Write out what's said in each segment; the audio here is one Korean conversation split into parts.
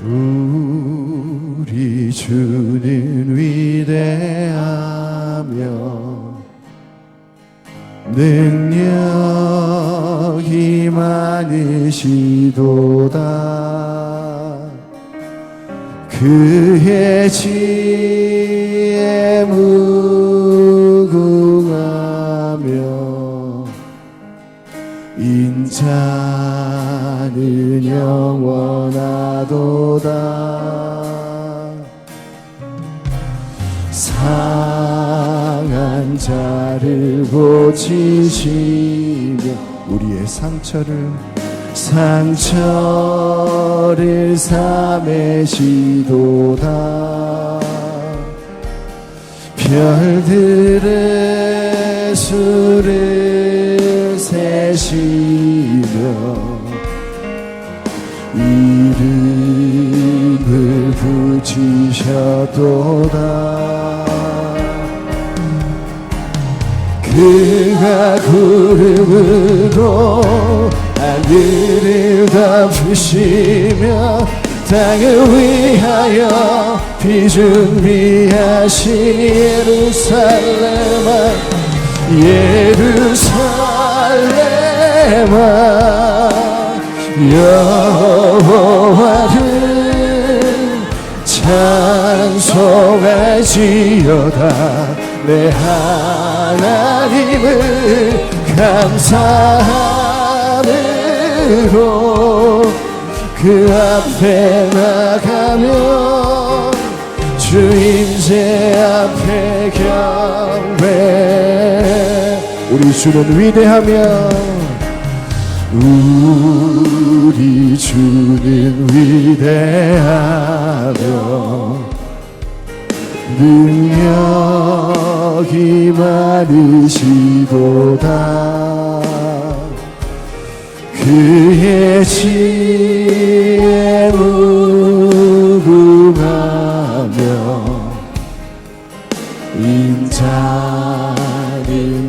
우리 주는 위대하며 능력이 많으시도다. 그의 지혜 무궁하며 인자는 영원하도다. 상한 자를 고치시며 우리의 상처를 삼으시도다. 별들의 수를 세시며 이름을 붙이셨도다. 그가 구름으로 하늘을 덮으시며 땅을 위하여 비준비하신 예루살렘아 여호와를 찬송할지어다. 내 하나님을 감사함으로 그 앞에 나가며 주 임재 앞에 경배. 우리 주는 위대하며 우리 주는 위대하며 능력이 많으시도다. 그의 지혜 무궁하며 인자는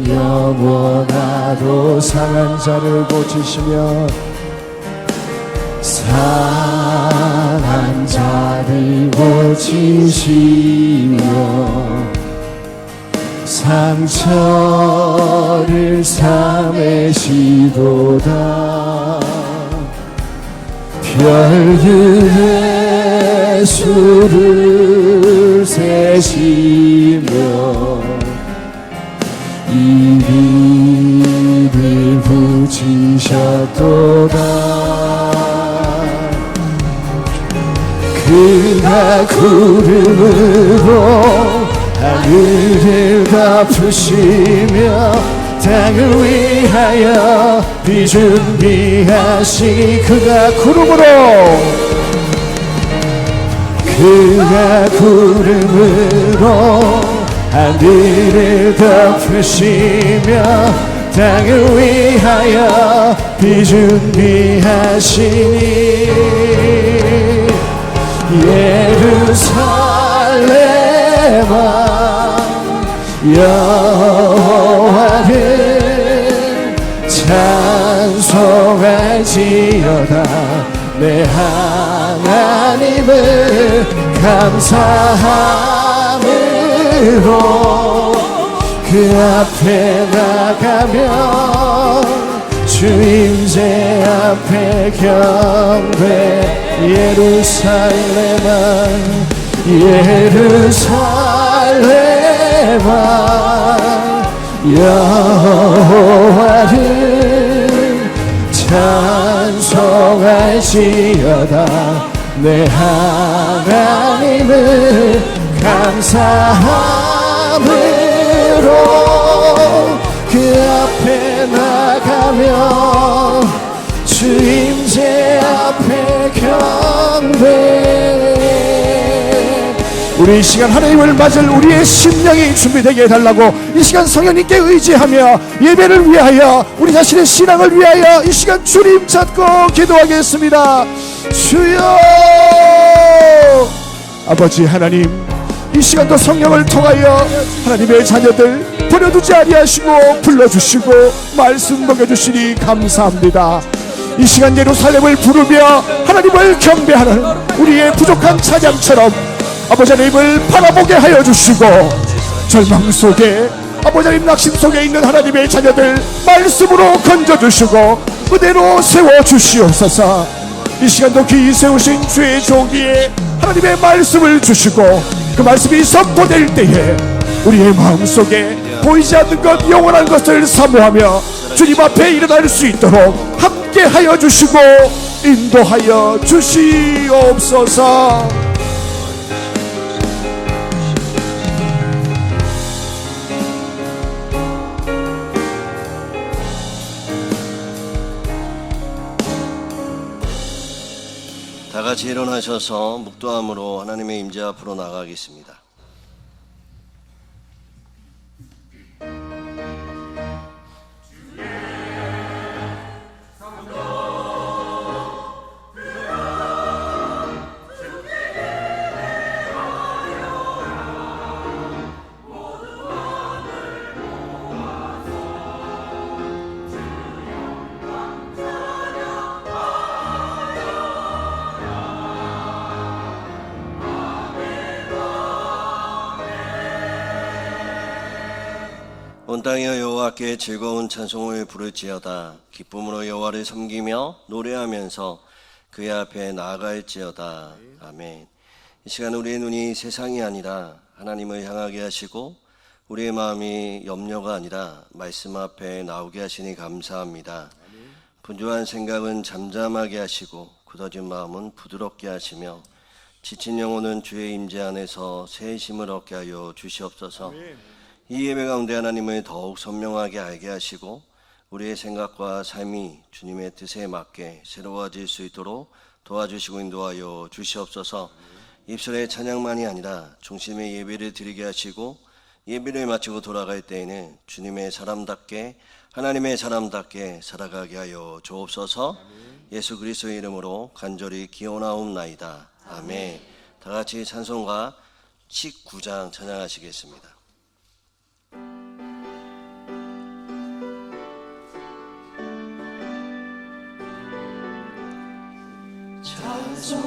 영원하도. 상한 자를 고치시며 상한 자를 고치시며 상처를 삼으시도다. 별들의 수를 세시며 이름을 붙이셨도다. 그가 구름으로 하늘을 덮으시며 땅을 위하여 비준비하시니 그가 구름으로 하늘을 덮으시며 땅을 위하여 비준비하시니 예루살렘아 여호와를 찬송할지어다. 내 하나님을 감사함으로 그 앞에 나가며 주 임재 앞에 경배. 예루살렘아 여호와를 찬송할지어다. 내 하나님을 감사함으로 그 앞에 나가며 주 임재 앞에 경배. 우리 이 시간 하나님을 맞을 우리의 심령이 준비되게 해달라고 이 시간 성령님께 의지하며 예배를 위하여 우리 자신의 신앙을 위하여 이 시간 주님 찾고 기도하겠습니다. 주여 아버지 하나님, 이 시간도 성령을 통하여 하나님의 자녀들 버려두지 아니하시고 불러주시고 말씀 먹여주시니 감사합니다. 이 시간 예루살렘을 부르며 하나님을 경배하는 우리의 부족한 찬양처럼 아버지 하나님을 바라보게 하여 주시고, 절망 속에 아버지 하나님 낙심 속에 있는 하나님의 자녀들 말씀으로 건져주시고 그대로 세워주시옵소서. 이 시간도 귀히 세우신 주의 종기에 하나님의 말씀을 주시고 그 말씀이 선포될 때에 우리의 마음속에 보이지 않는 것, 영원한 것을 사모하며 주님 앞에 일어날 수 있도록 함께하여 주시고 인도하여 주시옵소서. 다 같이 일어나셔서 묵도함으로 하나님의 임재 앞으로 나가겠습니다. 온 땅이여 여호와께 즐거운 찬송을 부를지어다. 기쁨으로 여호와를 섬기며 노래하면서 그의 앞에 나아갈지어다. 아멘. 이 시간 우리의 눈이 세상이 아니라 하나님을 향하게 하시고 우리의 마음이 염려가 아니라 말씀 앞에 나오게 하시니 감사합니다. 분주한 생각은 잠잠하게 하시고 굳어진 마음은 부드럽게 하시며 지친 영혼은 주의 임재 안에서 새 힘을 얻게 하여 주시옵소서. 이 예배 가운데 하나님을 더욱 선명하게 알게 하시고 우리의 생각과 삶이 주님의 뜻에 맞게 새로워질 수 있도록 도와주시고 인도하여 주시옵소서. 입술의 찬양만이 아니라 중심의 예배를 드리게 하시고 예배를 마치고 돌아갈 때에는 주님의 사람답게 하나님의 사람답게 살아가게 하여 주옵소서. 예수 그리스도의 이름으로 간절히 기원하옵나이다. 아멘. 다 같이 찬송가 19장 찬양하시겠습니다.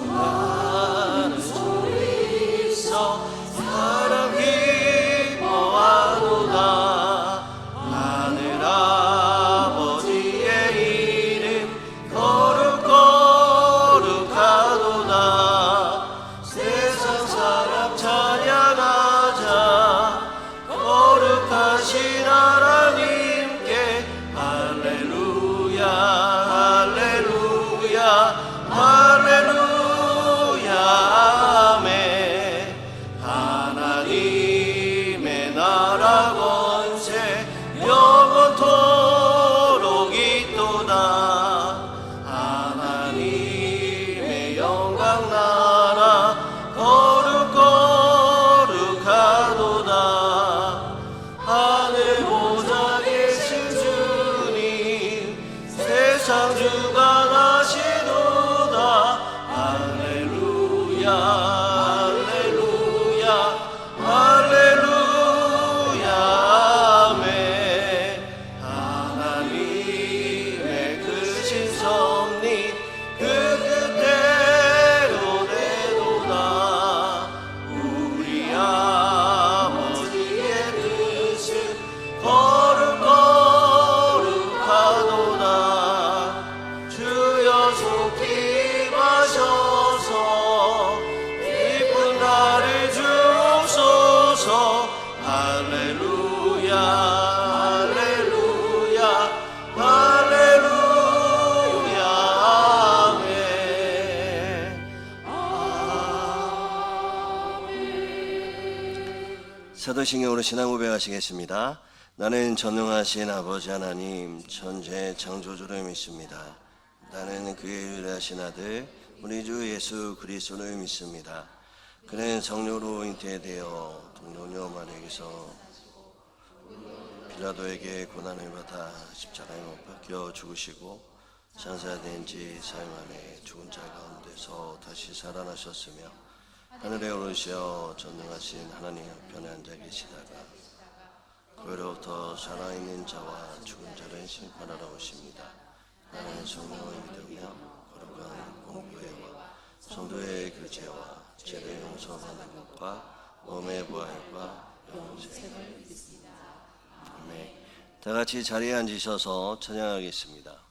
찬송하는 소리 있어 사랑 기뻐하도다. 하늘 아버지의 이름 거룩거룩하도다. 세상 사람 찬양하자. 거룩하신 하나님께 할렐루야 할렐루야 할렐루야 아멘. 하나님의 나라 권세 영원토록 있도다. 하나님의 영광 나라 거룩거룩하도다. 하늘 보좌 계신 주님 세상 주가 나시도다. 할렐루야 할렐루야 할렐루야 아멘. 하나님의 크신 섭리 그 끝대로 되도다. 우리 아버지의 뜻은 거룩거룩하도다. 주여 속히 임하셔서 기쁜 날을 주옵소서. 할렐루야 할렐루야 할렐루야 아멘. 사도신경으로 신앙 고백하시겠습니다. 나는 전능하신 아버지 하나님 천재 창조주를 믿습니다. 나는 그의 유일하신 아들 우리 주 예수 그리스도를 믿습니다. 그는 성령으로 잉태되어 동정녀 마리아에게서 빌라도에게 고난을 받아 십자가에 못 박혀 죽으시고 장사된 지 사흘 만에 죽은 자 가운데서 다시 살아나셨으며 하늘에 오르시어 전능하신 하나님 우편에 앉아 계시다가 거기로부터 살아있는 자와 죽은 자를 심판하러 오십니다. 나는 성령을 믿으며 거룩한 공교회와 성도의 교제와 죄를 용서하는 것과 몸의 부활과 영생을 믿습니다. 아멘. 다 같이 자리에 앉으셔서 찬양하겠습니다.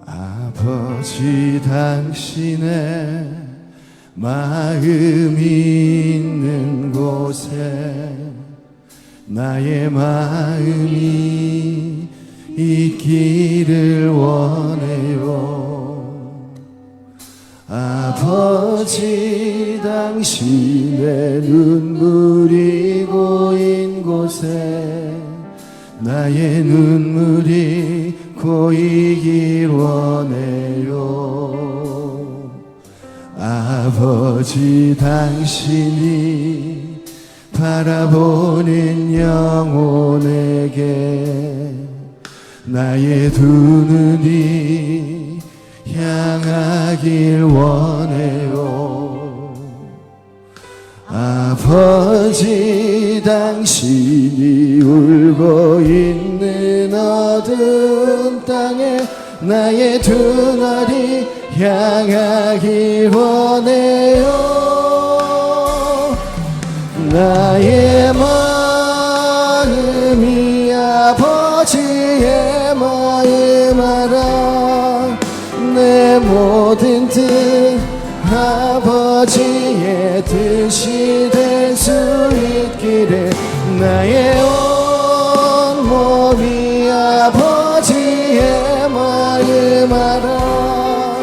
아버지 당신의 마음이 있는 곳에 나의 마음이 있기를 원해요. 아버지 당신의 눈물이 고인 곳에 나의 눈물이 고이길 원해요. 아버지 당신이 바라보는 영혼에게 나의 두 눈이 향하길 원해요. 아버지 당신이 울고 있는 어두운 땅에 나의 두 날이 향하길 원해요. 나의 마음이 아버지의 마음 알아. 내 모든 뜻 아버지의 뜻이 될 수 있기를. 나의 온 몸이 아버지의 마음 알아.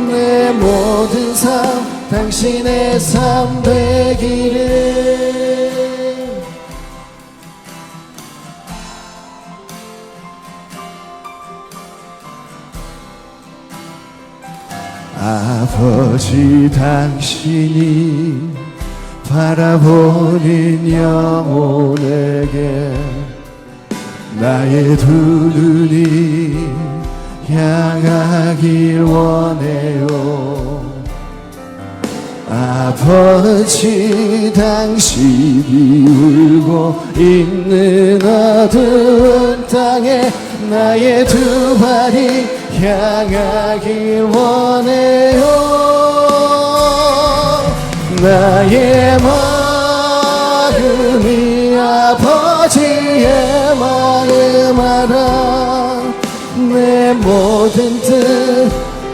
내 모든 삶 당신의 삶 되기를. 아버지 당신이 바라보는 영혼에게 나의 두 눈이 향하길 원해요. 아버지 당신이 울고 있는 어두운 땅에 나의 두 발이 향하길 원해요. 나의 마음이 아버지의 마음 알아. 내 모든 뜻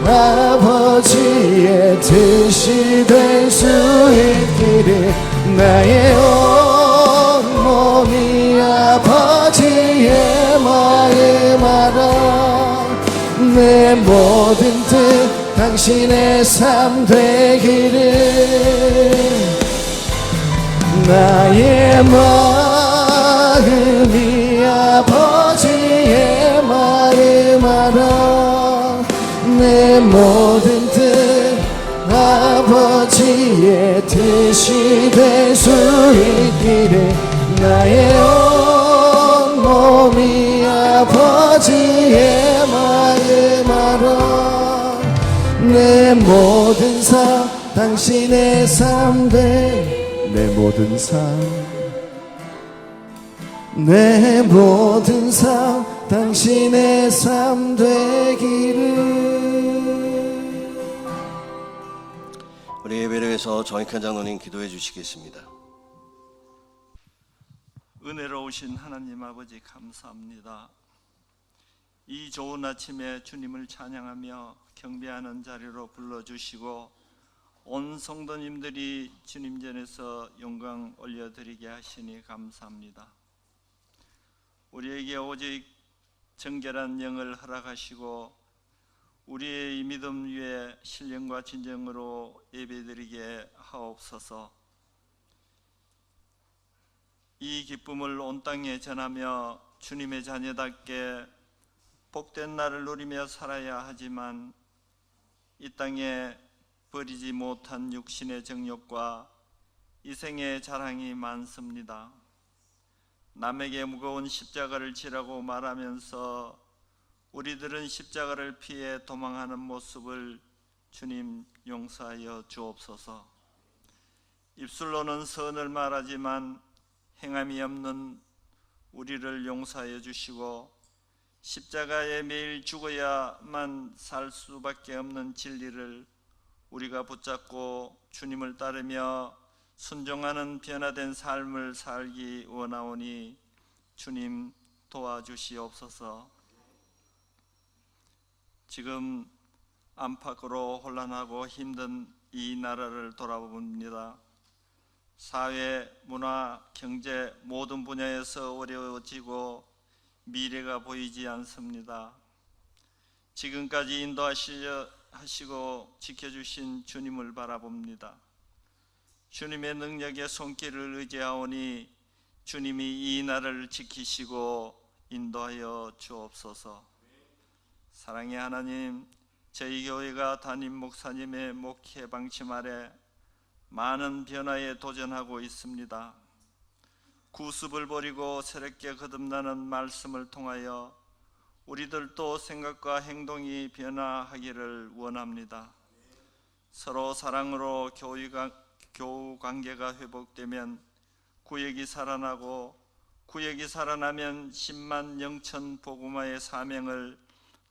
아버지의 뜻이 될 수 있기를. 나의 온 몸이 아버지의 마음 알아. 내 모든 뜻 당신의 삶 되기를. 나의 마음이 아버지의 마음 알아. 내 모든 뜻 아버지의 뜻이 될 수 있기를. 나의 온 몸이 아버지의 마음 알아. 내 모든 삶 당신의 삶 되. 내 모든 삶, 내 모든 삶 당신의 삶 되기를. 우리 예배를 위해서 정익한 장로님 기도해 주시겠습니다. 은혜로우신 하나님 아버지 감사합니다. 이 좋은 아침에 주님을 찬양하며 경배하는 자리로 불러주시고 온 성도님들이 주님 전에서 영광 올려드리게 하시니 감사합니다. 우리에게 오직 정결한 영을 허락하시고 우리의 이 믿음 위에 신령과 진정으로 예배드리게 하옵소서. 이 기쁨을 온 땅에 전하며 주님의 자녀답게 복된 날을 누리며 살아야 하지만 이 땅에 버리지 못한 육신의 정욕과 이생의 자랑이 많습니다. 남에게 무거운 십자가를 지라고 말하면서 우리들은 십자가를 피해 도망하는 모습을 주님 용서하여 주옵소서. 입술로는 선을 말하지만 행함이 없는 우리를 용서하여 주시고 십자가에 매일 죽어야만 살 수밖에 없는 진리를 우리가 붙잡고 주님을 따르며 순종하는 변화된 삶을 살기 원하오니 주님 도와주시옵소서. 지금 안팎으로 혼란하고 힘든 이 나라를 돌아봅니다. 사회, 문화, 경제 모든 분야에서 어려워지고 미래가 보이지 않습니다. 지금까지 인도하시고 지켜주신 주님을 바라봅니다. 주님의 능력의 손길을 의지하오니 주님이 이 나라를 지키시고 인도하여 주옵소서. 사랑의 하나님, 저희 교회가 담임 목사님의 목회 방침 아래 많은 변화에 도전하고 있습니다. 구습을 버리고 새롭게 거듭나는 말씀을 통하여 우리들도 생각과 행동이 변화하기를 원합니다. 서로 사랑으로 교우 관계가 회복되면 구역이 살아나고 구역이 살아나면 10만 영천 복음화의 사명을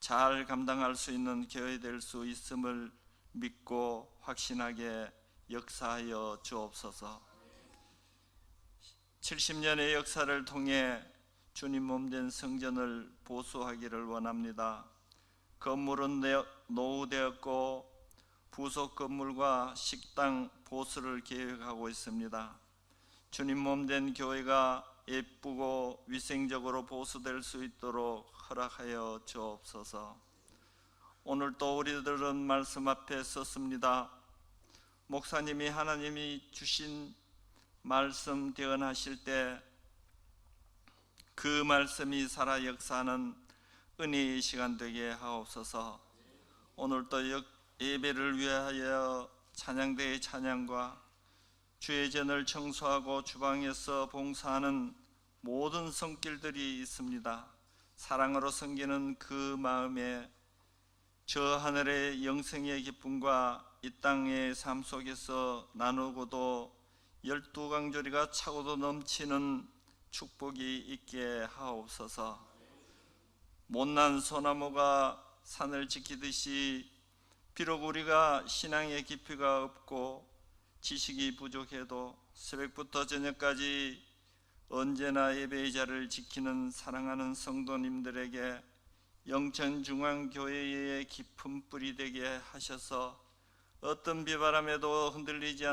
잘 감당할 수 있는 교회 될 수 있음을 믿고 확신하게 역사하여 주옵소서. 70년의 역사를 통해 주님 몸된 성전을 보수하기를 원합니다. 건물은 노후되었고 부속 건물과 식당 보수를 계획하고 있습니다. 주님 몸된 교회가 예쁘고 위생적으로 보수될 수 있도록 허락하여 주옵소서. 오늘 또 우리들은 말씀 앞에 섰습니다. 목사님이 하나님이 주신 말씀 대언하실 때 그 말씀이 살아 역사하는 은혜의 시간 되게 하옵소서. 오늘 또 예배를 위하여 찬양대의 찬양과 주의 전을 청소하고 주방에서 봉사하는 모든 손길들이 있습니다. 사랑으로 섬기는 그 마음에 저 하늘의 영생의 기쁨과 이 땅의 삶 속에서 나누고도 12강조리가 차고도 넘치는 축복이 있게 하옵소서. 못난 소나무가 산을 지키듯이 비록 우리가 신앙의 깊이가 없고 지식이 부족해도 새벽부터 저녁까지 언제나 예배의 자를 지키는 사랑하는 성도님들에게 영천중앙교회의 깊은 뿌리 되게 하셔서 어떤 비바람에도 흔들리지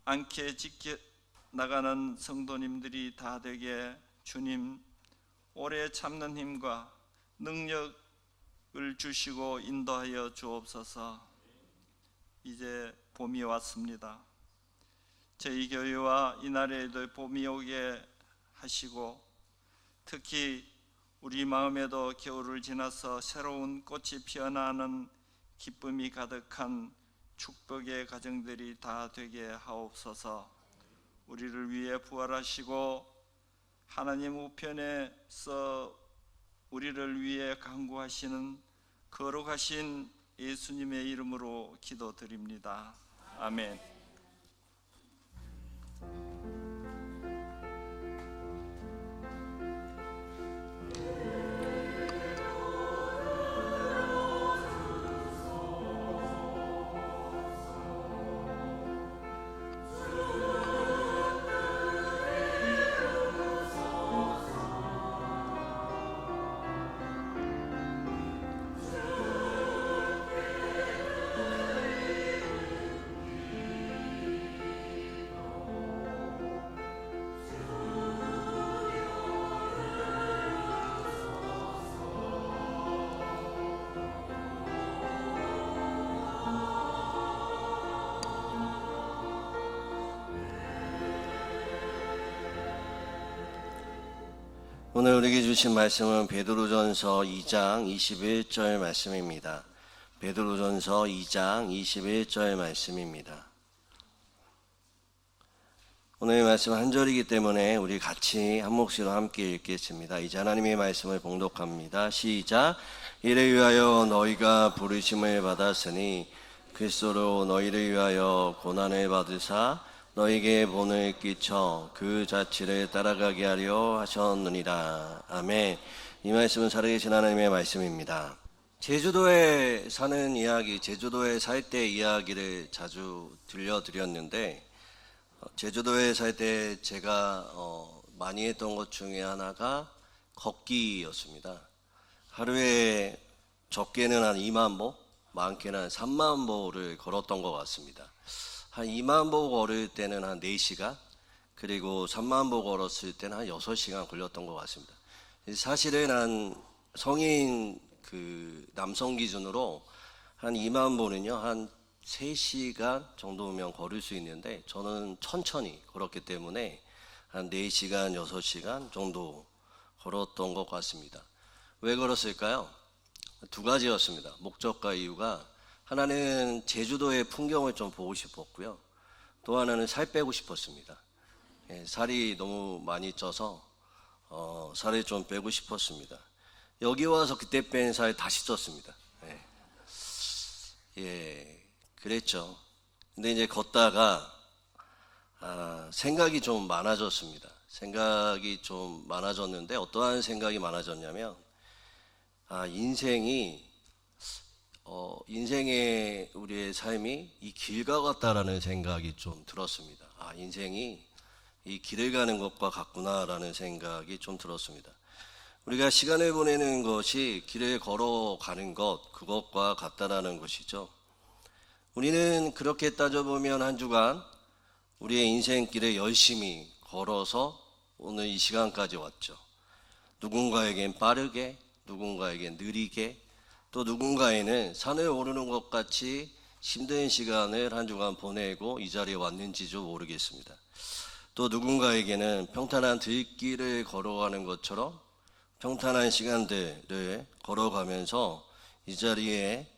않게 지켜나가는 성도님들이 다 되게 주님 오래 참는 힘과 능력을 주시고 인도하여 주옵소서. 이제 봄이 왔습니다. 저희 교회와 이 나라에도 봄이 오게 하시고 특히 우리 마음에도 겨울을 지나서 새로운 꽃이 피어나는 기쁨이 가득한 축복의 가정들이 다 되게 하옵소서. 우리를 위해 부활하시고 하나님 우편에서 우리를 위해 간구하시는 거룩하신 예수님의 이름으로 기도드립니다. 아멘. 오늘 우리에게 주신 말씀은 베드로전서 2장 21절 말씀입니다. 베드로전서 2장 21절 말씀입니다. 오늘의 말씀 한 절이기 때문에 우리 같이 한 몫으로 함께 읽겠습니다. 이제 하나님의 말씀을 봉독합니다. 시작. 이를 위하여 너희가 부르심을 받았으니 그리스도로 너희를 위하여 고난을 받으사 너희에게 본을 끼쳐 그 자취를 따라가게 하려 하셨느니라. 아멘. 이 말씀은 살아계신 하나님의 말씀입니다. 제주도에 사는 이야기, 제주도에 살 때 이야기를 자주 들려드렸는데, 제주도에 살 때 제가 많이 했던 것 중에 하나가 걷기였습니다. 하루에 적게는 한 2만 보, 많게는 한 3만 보를 걸었던 것 같습니다. 한 2만 보 걸을 때는 한 4시간, 그리고 3만 보 걸었을 때는 한 6시간 걸렸던 것 같습니다. 사실은 한 성인 남성 기준으로 한 2만 보는요, 한 3시간 정도면 걸을 수 있는데, 저는 천천히 걸었기 때문에 한 4시간, 6시간 정도 걸었던 것 같습니다. 왜 걸었을까요? 두 가지였습니다. 목적과 이유가, 하나는 제주도의 풍경을 좀 보고 싶었고요. 또 하나는 살 빼고 싶었습니다. 살이 너무 많이 쪄서 살을 좀 빼고 싶었습니다. 여기 와서 그때 뺀 살 다시 쪘습니다. 그랬죠. 근데 이제 걷다가 생각이 좀 많아졌습니다. 생각이 좀 많아졌는데, 어떠한 생각이 많아졌냐면, 인생의 우리의 삶이 이 길과 같다라는 생각이 좀 들었습니다. 인생이 이 길을 가는 것과 같구나라는 생각이 좀 들었습니다. 우리가 시간을 보내는 것이 길을 걸어가는 것, 그것과 같다라는 것이죠. 우리는 그렇게 따져보면 한 주간 우리의 인생길에 열심히 걸어서 오늘 이 시간까지 왔죠. 누군가에겐 빠르게, 누군가에겐 느리게, 또 누군가에는 산을 오르는 것 같이 힘든 시간을 한 주간 보내고 이 자리에 왔는지도 모르겠습니다. 또 누군가에게는 평탄한 들길을 걸어가는 것처럼 평탄한 시간들을 걸어가면서 이 자리에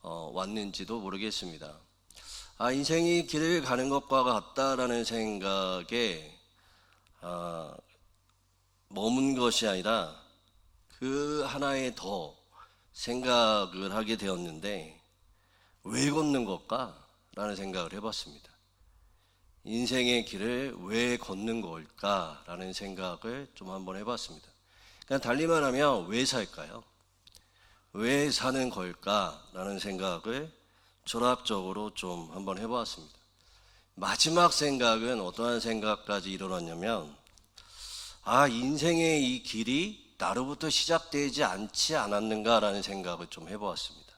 왔는지도 모르겠습니다. 인생이 길을 가는 것과 같다라는 생각에 머문 것이 아니라 그 하나에 더 생각을 하게 되었는데, 왜 걷는 걸까? 라는 생각을 해봤습니다. 인생의 길을 왜 걷는 걸까? 라는 생각을 좀 한번 해봤습니다. 그냥 달리 말하면 왜 살까요? 왜 사는 걸까? 라는 생각을 철학적으로 좀 한번 해보았습니다. 마지막 생각은 어떠한 생각까지 일어났냐면, 인생의 이 길이 나로부터 시작되지 않지 않았는가라는 생각을 좀 해보았습니다.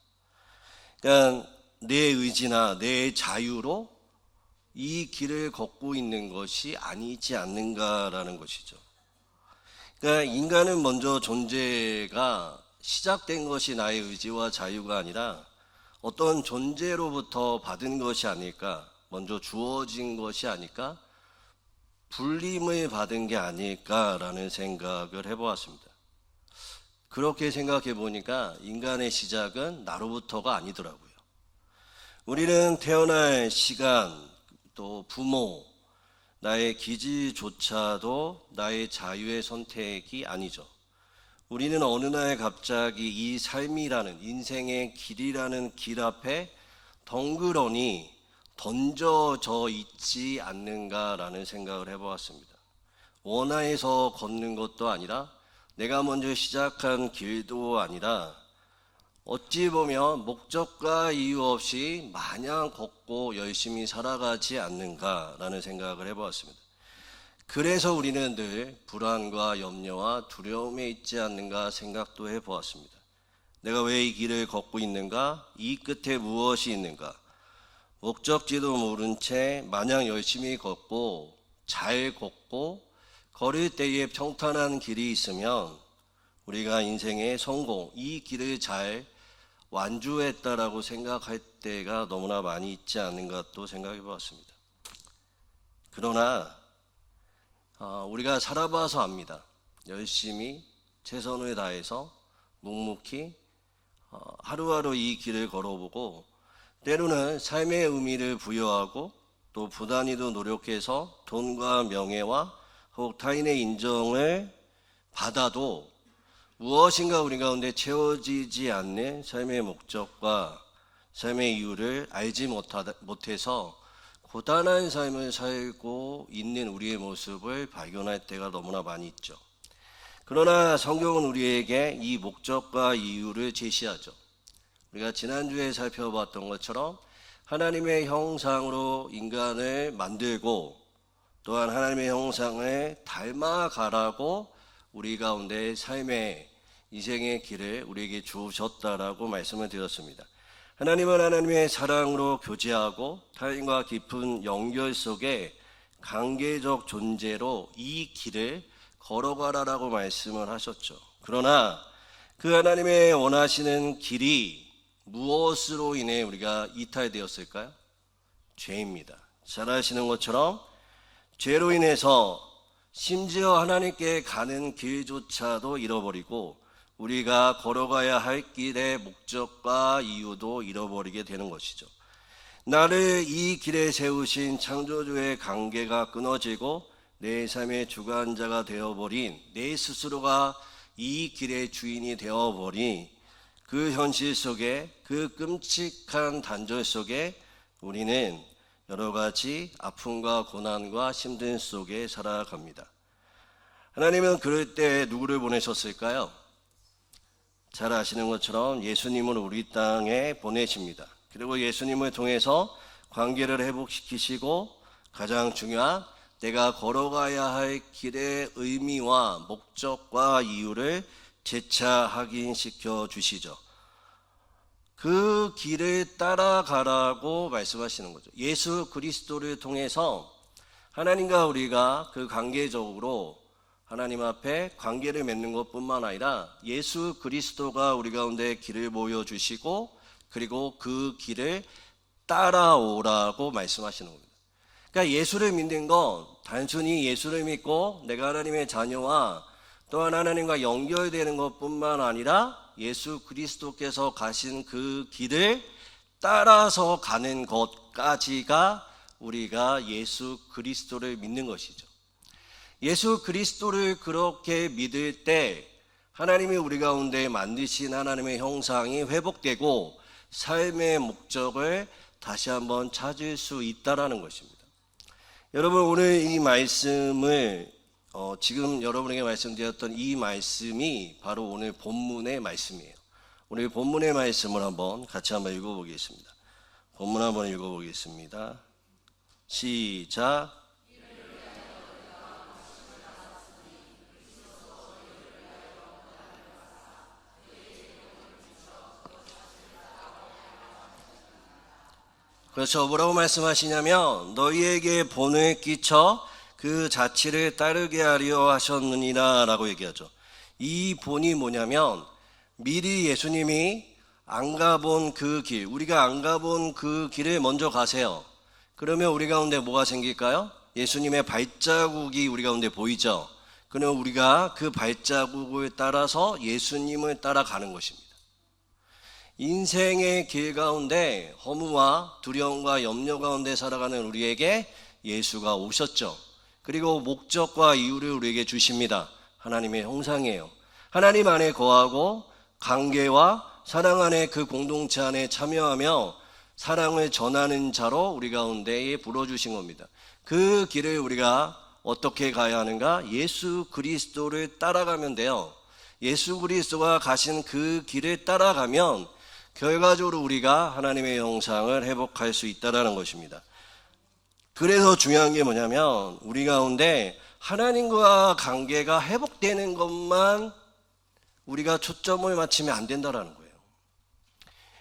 그러니까 내 의지나 내 자유로 이 길을 걷고 있는 것이 아니지 않는가라는 것이죠. 그러니까 인간은 먼저 존재가 시작된 것이 나의 의지와 자유가 아니라 어떤 존재로부터 받은 것이 아닐까, 먼저 주어진 것이 아닐까, 불림을 받은 게 아닐까라는 생각을 해보았습니다. 그렇게 생각해 보니까 인간의 시작은 나로부터가 아니더라고요. 우리는 태어날 시간, 또 부모, 나의 기질조차도 나의 자유의 선택이 아니죠. 우리는 어느 날 갑자기 이 삶이라는, 인생의 길이라는 길 앞에 덩그러니 던져져 있지 않는가라는 생각을 해보았습니다. 원하에서 걷는 것도 아니라, 내가 먼저 시작한 길도 아니라, 어찌 보면 목적과 이유 없이 마냥 걷고 열심히 살아가지 않는가라는 생각을 해보았습니다. 그래서 우리는 늘 불안과 염려와 두려움에 있지 않는가 생각도 해보았습니다. 내가 왜 이 길을 걷고 있는가? 이 끝에 무엇이 있는가? 목적지도 모른 채 마냥 열심히 걷고 잘 걷고 걸을 때에 평탄한 길이 있으면 우리가 인생의 성공, 이 길을 잘 완주했다라고 생각할 때가 너무나 많이 있지 않은가 또 생각해 보았습니다. 그러나 우리가 살아봐서 압니다. 열심히 최선을 다해서 묵묵히 하루하루 이 길을 걸어보고, 때로는 삶의 의미를 부여하고 또 부단히도 노력해서 돈과 명예와 혹 타인의 인정을 받아도 무엇인가 우리 가운데 채워지지 않는 삶의 목적과 삶의 이유를 알지 못해서 고단한 삶을 살고 있는 우리의 모습을 발견할 때가 너무나 많이 있죠. 그러나 성경은 우리에게 이 목적과 이유를 제시하죠. 우리가 지난주에 살펴봤던 것처럼 하나님의 형상으로 인간을 만들고 또한 하나님의 형상을 닮아가라고 우리 가운데 삶의 이생의 길을 우리에게 주셨다라고 말씀을 드렸습니다. 하나님은 하나님의 사랑으로 교제하고 타인과 깊은 연결 속에 관계적 존재로 이 길을 걸어가라라고 말씀을 하셨죠. 그러나 그 하나님의 원하시는 길이 무엇으로 인해 우리가 이탈되었을까요? 죄입니다. 잘 아시는 것처럼 죄로 인해서 심지어 하나님께 가는 길조차도 잃어버리고 우리가 걸어가야 할 길의 목적과 이유도 잃어버리게 되는 것이죠. 나를 이 길에 세우신 창조주의 관계가 끊어지고 내 삶의 주관자가 되어버린 내 스스로가 이 길의 주인이 되어버린 그 현실 속에, 그 끔찍한 단절 속에 우리는 여러 가지 아픔과 고난과 힘든 속에 살아갑니다. 하나님은 그럴 때 누구를 보내셨을까요? 잘 아시는 것처럼 예수님을 우리 땅에 보내십니다. 그리고 예수님을 통해서 관계를 회복시키시고 가장 중요한 내가 걸어가야 할 길의 의미와 목적과 이유를 재차 확인시켜 주시죠. 그 길을 따라가라고 말씀하시는 거죠. 예수 그리스도를 통해서 하나님과 우리가 그 관계적으로 하나님 앞에 관계를 맺는 것뿐만 아니라 예수 그리스도가 우리 가운데 길을 보여주시고 그리고 그 길을 따라오라고 말씀하시는 겁니다. 그러니까 예수를 믿는 건 단순히 예수를 믿고 내가 하나님의 자녀와 또한 하나님과 연결되는 것뿐만 아니라 예수 그리스도께서 가신 그 길을 따라서 가는 것까지가 우리가 예수 그리스도를 믿는 것이죠. 예수 그리스도를 그렇게 믿을 때 하나님이 우리 가운데 만드신 하나님의 형상이 회복되고 삶의 목적을 다시 한번 찾을 수 있다라는 것입니다. 여러분, 오늘 이 말씀을 지금 여러분에게 말씀드렸던 이 말씀이 바로 오늘 본문의 말씀이에요. 오늘 본문의 말씀을 같이 한번 읽어보겠습니다. 본문 한번 읽어보겠습니다. 시작. 그렇죠. 뭐라고 말씀하시냐면 너희에게 본을 끼쳐 그 자취를 따르게 하려 하셨느니라 라고 얘기하죠. 이 본이 뭐냐면 미리 예수님이 안 가본 그 길, 우리가 안 가본 그 길을 먼저 가세요. 그러면 우리 가운데 뭐가 생길까요? 예수님의 발자국이 우리 가운데 보이죠. 그러면 우리가 그 발자국을 따라서 예수님을 따라가는 것입니다. 인생의 길 가운데 허무와 두려움과 염려 가운데 살아가는 우리에게 예수가 오셨죠. 그리고 목적과 이유를 우리에게 주십니다. 하나님의 형상이에요. 하나님 안에 거하고 관계와 사랑 안에 그 공동체 안에 참여하며 사랑을 전하는 자로 우리 가운데에 불어주신 겁니다. 그 길을 우리가 어떻게 가야 하는가? 예수 그리스도를 따라가면 돼요. 예수 그리스도가 가신 그 길을 따라가면 결과적으로 우리가 하나님의 형상을 회복할 수 있다는 것입니다. 그래서 중요한 게 뭐냐면 우리 가운데 하나님과 관계가 회복되는 것만 우리가 초점을 맞추면 안 된다는 거예요.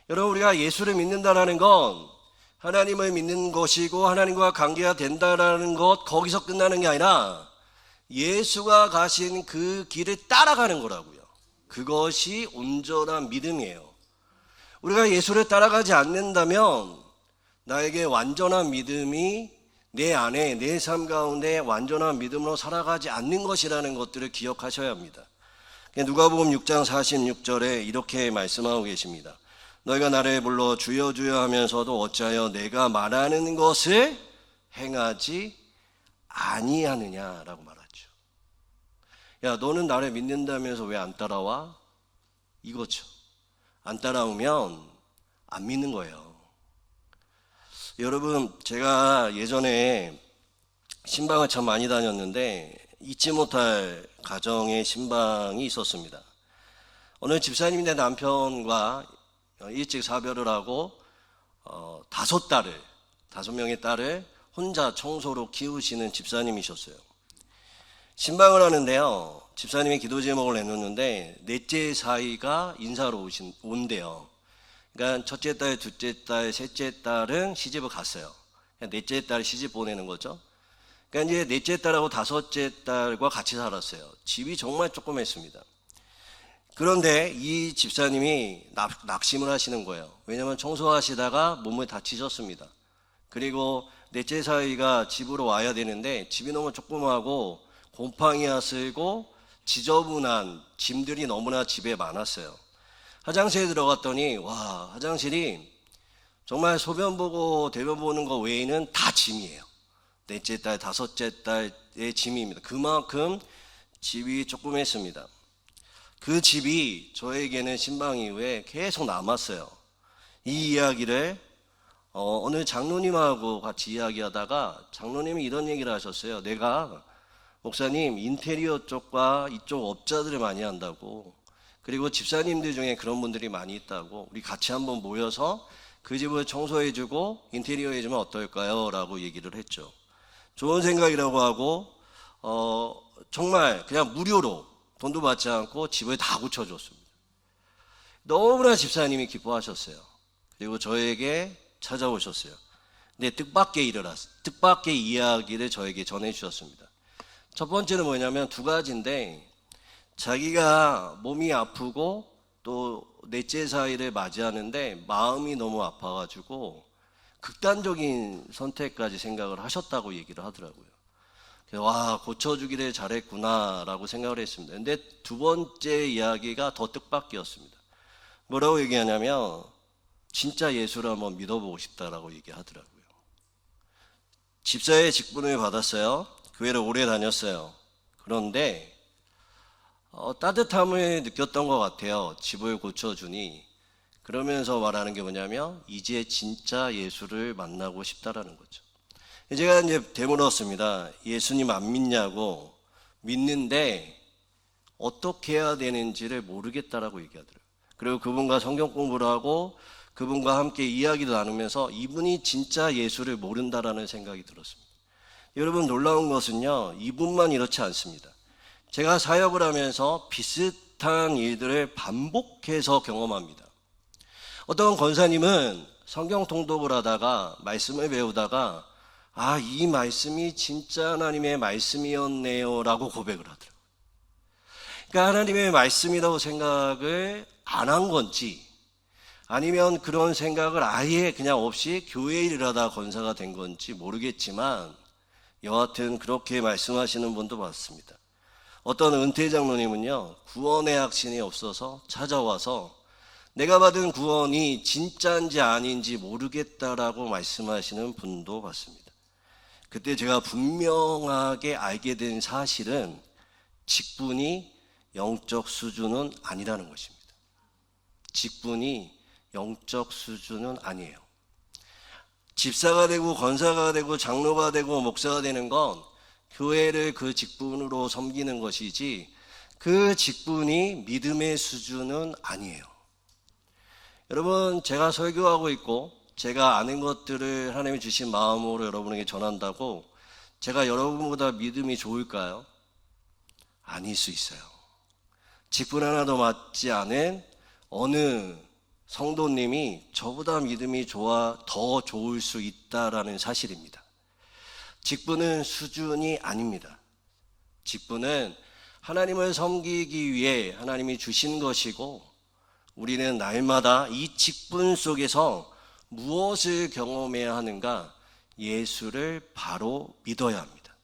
여러분, 우리가 예수를 믿는다는 건 하나님을 믿는 것이고 하나님과 관계가 된다는 것, 거기서 끝나는 게 아니라 예수가 가신 그 길을 따라가는 거라고요. 그것이 온전한 믿음이에요. 우리가 예수를 따라가지 않는다면 나에게 완전한 믿음이 내 안에, 내 삶 가운데 완전한 믿음으로 살아가지 않는 것이라는 것들을 기억하셔야 합니다. 누가복음 6장 46절에 이렇게 말씀하고 계십니다. 너희가 나를 불러 주여 주여 하면서도 어찌하여 내가 말하는 것을 행하지 아니하느냐라고 말하죠. 야, 너는 나를 믿는다면서 왜 안 따라와? 이거죠. 안 따라오면 안 믿는 거예요. 여러분, 제가 예전에 신방을 참 많이 다녔는데 잊지 못할 가정의 신방이 있었습니다. 어느 집사님이 내 남편과 일찍 사별을 하고 5명의 딸을 혼자 청소로 키우시는 집사님이셨어요. 신방을 하는데요, 집사님이 기도 제목을 내놓는데 넷째 사이가 인사로 온대요. 그러니까 첫째 딸, 둘째 딸, 셋째 딸은 시집을 갔어요. 넷째 딸 시집 보내는 거죠. 그러니까 이제 넷째 딸하고 다섯째 딸과 같이 살았어요. 집이 정말 조그맸습니다. 그런데 이 집사님이 낙심을 하시는 거예요. 왜냐하면 청소하시다가 몸을 다치셨습니다. 그리고 넷째 사이가 집으로 와야 되는데 집이 너무 조그마하고 곰팡이가 쓸고 지저분한 짐들이 너무나 집에 많았어요. 화장실에 들어갔더니 와, 화장실이 정말 소변 보고 대변 보는 거 외에는 다 짐이에요. 넷째 딸, 다섯째 딸의 짐입니다. 그만큼 집이 조그맸습니다. 그 집이 저에게는 신방 이후에 계속 남았어요. 이 이야기를 어느 장로님하고 같이 이야기하다가 장로님이 이런 얘기를 하셨어요. 내가 목사님 인테리어 쪽과 이쪽 업자들을 많이 한다고, 그리고 집사님들 중에 그런 분들이 많이 있다고, 우리 같이 한번 모여서 그 집을 청소해주고 인테리어 해주면 어떨까요? 라고 얘기를 했죠. 좋은 생각이라고 하고 정말 그냥 무료로 돈도 받지 않고 집을 다 고쳐줬습니다. 너무나 집사님이 기뻐하셨어요. 그리고 저에게 찾아오셨어요. 근데 뜻밖의 이야기를 저에게 전해주셨습니다. 첫 번째는 뭐냐면 2가지인데, 자기가 몸이 아프고 또 넷째 사이를 맞이하는데 마음이 너무 아파가지고 극단적인 선택까지 생각을 하셨다고 얘기를 하더라고요. 와, 고쳐주기를 잘했구나라고 생각을 했습니다. 근데 2번째 이야기가 더 뜻밖이었습니다. 뭐라고 얘기하냐면 진짜 예수를 한번 믿어보고 싶다라고 얘기하더라고요. 집사의 직분을 받았어요. 교회를 오래 다녔어요. 그런데 따뜻함을 느꼈던 것 같아요. 집을 고쳐주니. 그러면서 말하는 게 뭐냐면 이제 진짜 예수를 만나고 싶다라는 거죠. 제가 이제 되물었습니다. 예수님 안 믿냐고. 믿는데 어떻게 해야 되는지를 모르겠다라고 얘기하더라고요. 그리고 그분과 성경 공부를 하고 그분과 함께 이야기도 나누면서 이분이 진짜 예수를 모른다라는 생각이 들었습니다. 여러분, 놀라운 것은요, 이분만 이렇지 않습니다. 제가 사역을 하면서 비슷한 일들을 반복해서 경험합니다. 어떤 권사님은 성경 통독을 하다가 말씀을 배우다가 이 말씀이 진짜 하나님의 말씀이었네요 라고 고백을 하더라고요. 그러니까 하나님의 말씀이라고 생각을 안 한 건지, 아니면 그런 생각을 아예 그냥 없이 교회 일을 하다 권사가 된 건지 모르겠지만 여하튼 그렇게 말씀하시는 분도 봤습니다. 어떤 은퇴 장로님은요, 구원의 확신이 없어서 찾아와서 내가 받은 구원이 진짜인지 아닌지 모르겠다라고 말씀하시는 분도 봤습니다. 그때 제가 분명하게 알게 된 사실은 직분이 영적 수준은 아니라는 것입니다. 직분이 영적 수준은 아니에요. 집사가 되고 권사가 되고 장로가 되고 목사가 되는 건 교회를 그 직분으로 섬기는 것이지 그 직분이 믿음의 수준은 아니에요. 여러분, 제가 설교하고 있고 제가 아는 것들을 하나님이 주신 마음으로 여러분에게 전한다고 제가 여러분보다 믿음이 좋을까요? 아닐 수 있어요. 직분 하나도 맞지 않은 어느 성도님이 저보다 믿음이 더 좋을 수 있다라는 사실입니다. 직분은 수준이 아닙니다. 직분은 하나님을 섬기기 위해 하나님이 주신 것이고, 우리는 날마다 이 직분 속에서 무엇을 경험해야 하는가? 예수를 바로 믿어야 합니다.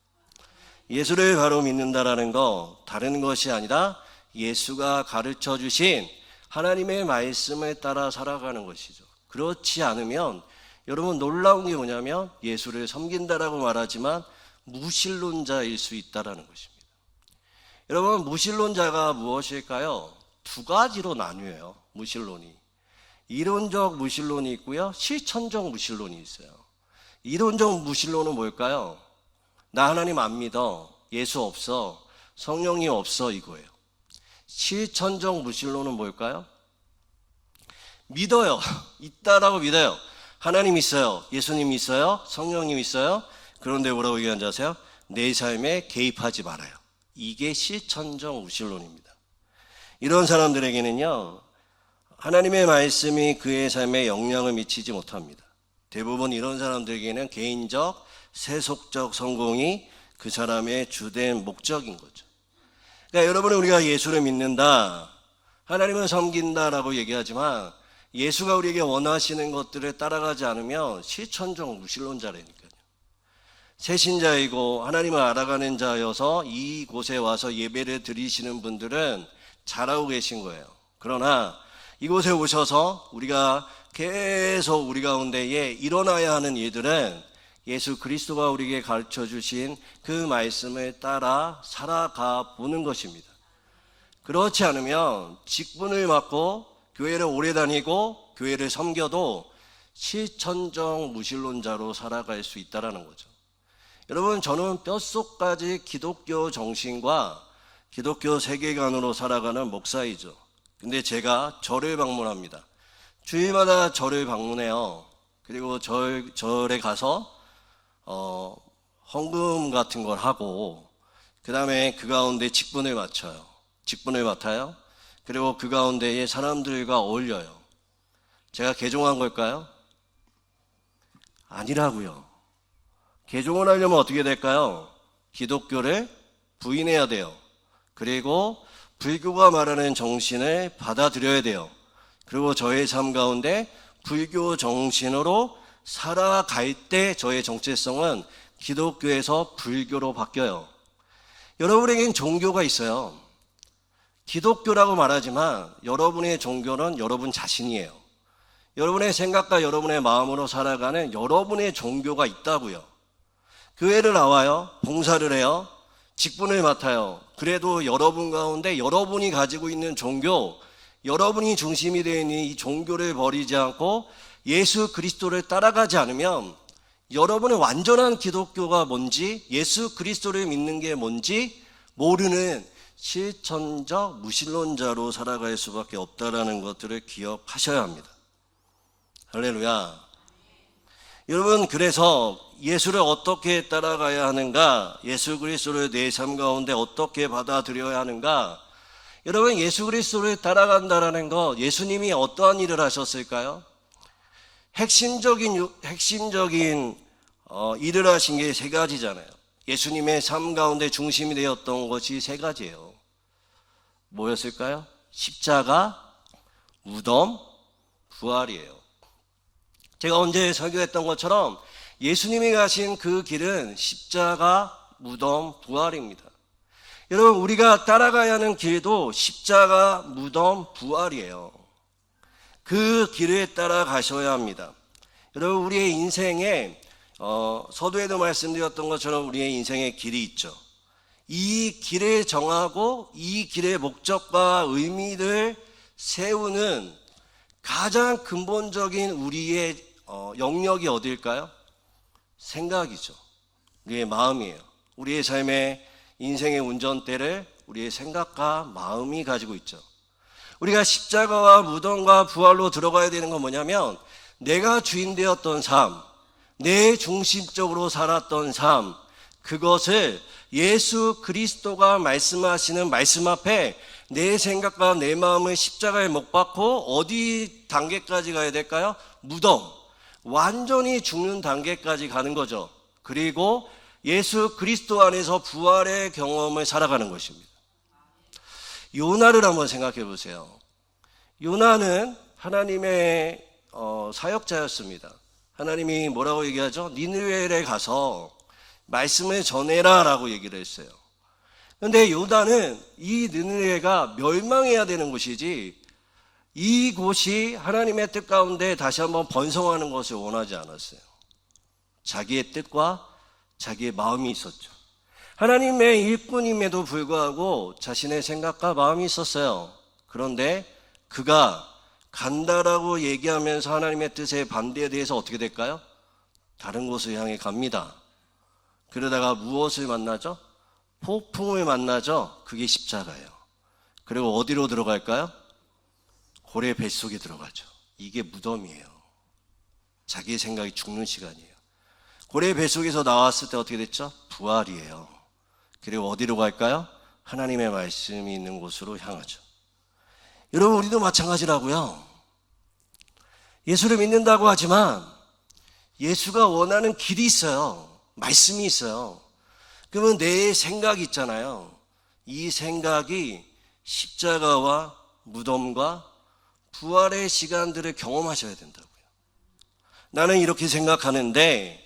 예수를 바로 믿는다라는 거 다른 것이 아니라 예수가 가르쳐 주신 하나님의 말씀에 따라 살아가는 것이죠. 그렇지 않으면 여러분 놀라운 게 뭐냐면 예수를 섬긴다라고 말하지만 무신론자일 수 있다라는 것입니다. 여러분 무신론자가 무엇일까요? 두 가지로 나뉘어요. 무신론이. 이론적 무신론이 있고요. 실천적 무신론이 있어요. 이론적 무신론은 뭘까요? 나 하나님 안 믿어. 예수 없어. 성령이 없어 이거예요. 실천적 무신론은 뭘까요? 믿어요. 있다라고 믿어요. 하나님 있어요. 예수님 있어요. 성령님 있어요. 그런데 뭐라고 얘기하는지 아세요? 내 삶에 개입하지 말아요. 이게 실천적 무신론입니다. 이런 사람들에게는요, 하나님의 말씀이 그의 삶에 영향을 미치지 못합니다. 대부분 이런 사람들에게는 개인적, 세속적 성공이 그 사람의 주된 목적인 거죠. 그러니까 여러분, 우리가 예수를 믿는다, 하나님을 섬긴다라고 얘기하지만 예수가 우리에게 원하시는 것들을 따라가지 않으면 실천적 무신론자라니까요. 새신자이고 하나님을 알아가는 자여서 이곳에 와서 예배를 드리시는 분들은 잘하고 계신 거예요. 그러나 이곳에 오셔서 우리가 계속 우리 가운데에 일어나야 하는 일들은 예수 그리스도가 우리에게 가르쳐 주신 그 말씀을 따라 살아가 보는 것입니다. 그렇지 않으면 직분을 맡고 교회를 오래 다니고 교회를 섬겨도 실천적 무신론자로 살아갈 수 있다는 거죠. 여러분, 저는 뼛속까지 기독교 정신과 기독교 세계관으로 살아가는 목사이죠. 근데 제가 절을 방문합니다. 주일마다 절을 방문해요. 그리고 절에 가서 헌금 같은 걸 하고 그 다음에 그 가운데 직분을 맡아요. 그리고 그 가운데에 사람들과 어울려요. 제가 개종한 걸까요? 아니라고요. 개종을 하려면 어떻게 될까요? 기독교를 부인해야 돼요. 그리고 불교가 말하는 정신을 받아들여야 돼요. 그리고 저의 삶 가운데 불교 정신으로 살아갈 때 저의 정체성은 기독교에서 불교로 바뀌어요. 여러분에겐 종교가 있어요. 기독교라고 말하지만 여러분의 종교는 여러분 자신이에요. 여러분의 생각과 여러분의 마음으로 살아가는 여러분의 종교가 있다고요. 교회를 나와요. 봉사를 해요. 직분을 맡아요. 그래도 여러분 가운데 여러분이 가지고 있는 종교, 여러분이 중심이 되어 있는 이 종교를 버리지 않고 예수 그리스도를 따라가지 않으면 여러분의 완전한 기독교가 뭔지, 예수 그리스도를 믿는 게 뭔지 모르는 실천적 무신론자로 살아갈 수밖에 없다라는 것들을 기억하셔야 합니다. 할렐루야. 여러분, 그래서 예수를 어떻게 따라가야 하는가, 예수 그리스도를 내 삶 가운데 어떻게 받아들여야 하는가. 여러분, 예수 그리스도를 따라간다라는 거, 예수님이 어떠한 일을 하셨을까요? 핵심적인 일을 하신 게 세 가지잖아요. 예수님의 삶 가운데 중심이 되었던 것이 세 가지예요. 뭐였을까요? 십자가, 무덤, 부활이에요. 제가 언제 설교했던 것처럼 예수님이 가신 그 길은 십자가, 무덤, 부활입니다. 여러분, 우리가 따라가야 하는 길도 십자가, 무덤, 부활이에요. 그 길을 따라가셔야 합니다. 여러분, 우리의 인생에 서두에도 말씀드렸던 것처럼 우리의 인생의 길이 있죠. 이 길을 정하고 이 길의 목적과 의미를 세우는 가장 근본적인 우리의 영역이 어딜까요? 생각이죠. 우리의 마음이에요. 우리의 삶의 인생의 운전대를 우리의 생각과 마음이 가지고 있죠. 우리가 십자가와 무덤과 부활로 들어가야 되는 건 뭐냐면, 내가 주인 되었던 삶, 내 중심적으로 살았던 삶, 그것을 예수 그리스도가 말씀하시는 말씀 앞에 내 생각과 내 마음을 십자가에 못 박고 어디 단계까지 가야 될까요? 무덤, 완전히 죽는 단계까지 가는 거죠. 그리고 예수 그리스도 안에서 부활의 경험을 살아가는 것입니다. 요나를 한번 생각해 보세요. 요나는 하나님의 사역자였습니다. 하나님이 뭐라고 얘기하죠? 니느웨에 가서 말씀을 전해라 라고 얘기를 했어요. 그런데 요나는 이 느느웨가 멸망해야 되는 곳이지 이곳이 하나님의 뜻 가운데 다시 한번 번성하는 것을 원하지 않았어요. 자기의 뜻과 자기의 마음이 있었죠. 하나님의 일꾼임에도 불구하고 자신의 생각과 마음이 있었어요. 그런데 그가 간다라고 얘기하면서 하나님의 뜻에 반대에 대해서 어떻게 될까요? 다른 곳을 향해 갑니다. 그러다가 무엇을 만나죠? 폭풍을 만나죠. 그게 십자가예요. 그리고 어디로 들어갈까요? 고래 뱃속에 들어가죠. 이게 무덤이에요. 자기의 생각이 죽는 시간이에요. 고래 뱃속에서 나왔을 때 어떻게 됐죠? 부활이에요. 그리고 어디로 갈까요? 하나님의 말씀이 있는 곳으로 향하죠. 여러분, 우리도 마찬가지라고요. 예수를 믿는다고 하지만 예수가 원하는 길이 있어요. 말씀이 있어요. 그러면 내 생각이 있잖아요. 이 생각이 십자가와 무덤과 부활의 시간들을 경험하셔야 된다고요. 나는 이렇게 생각하는데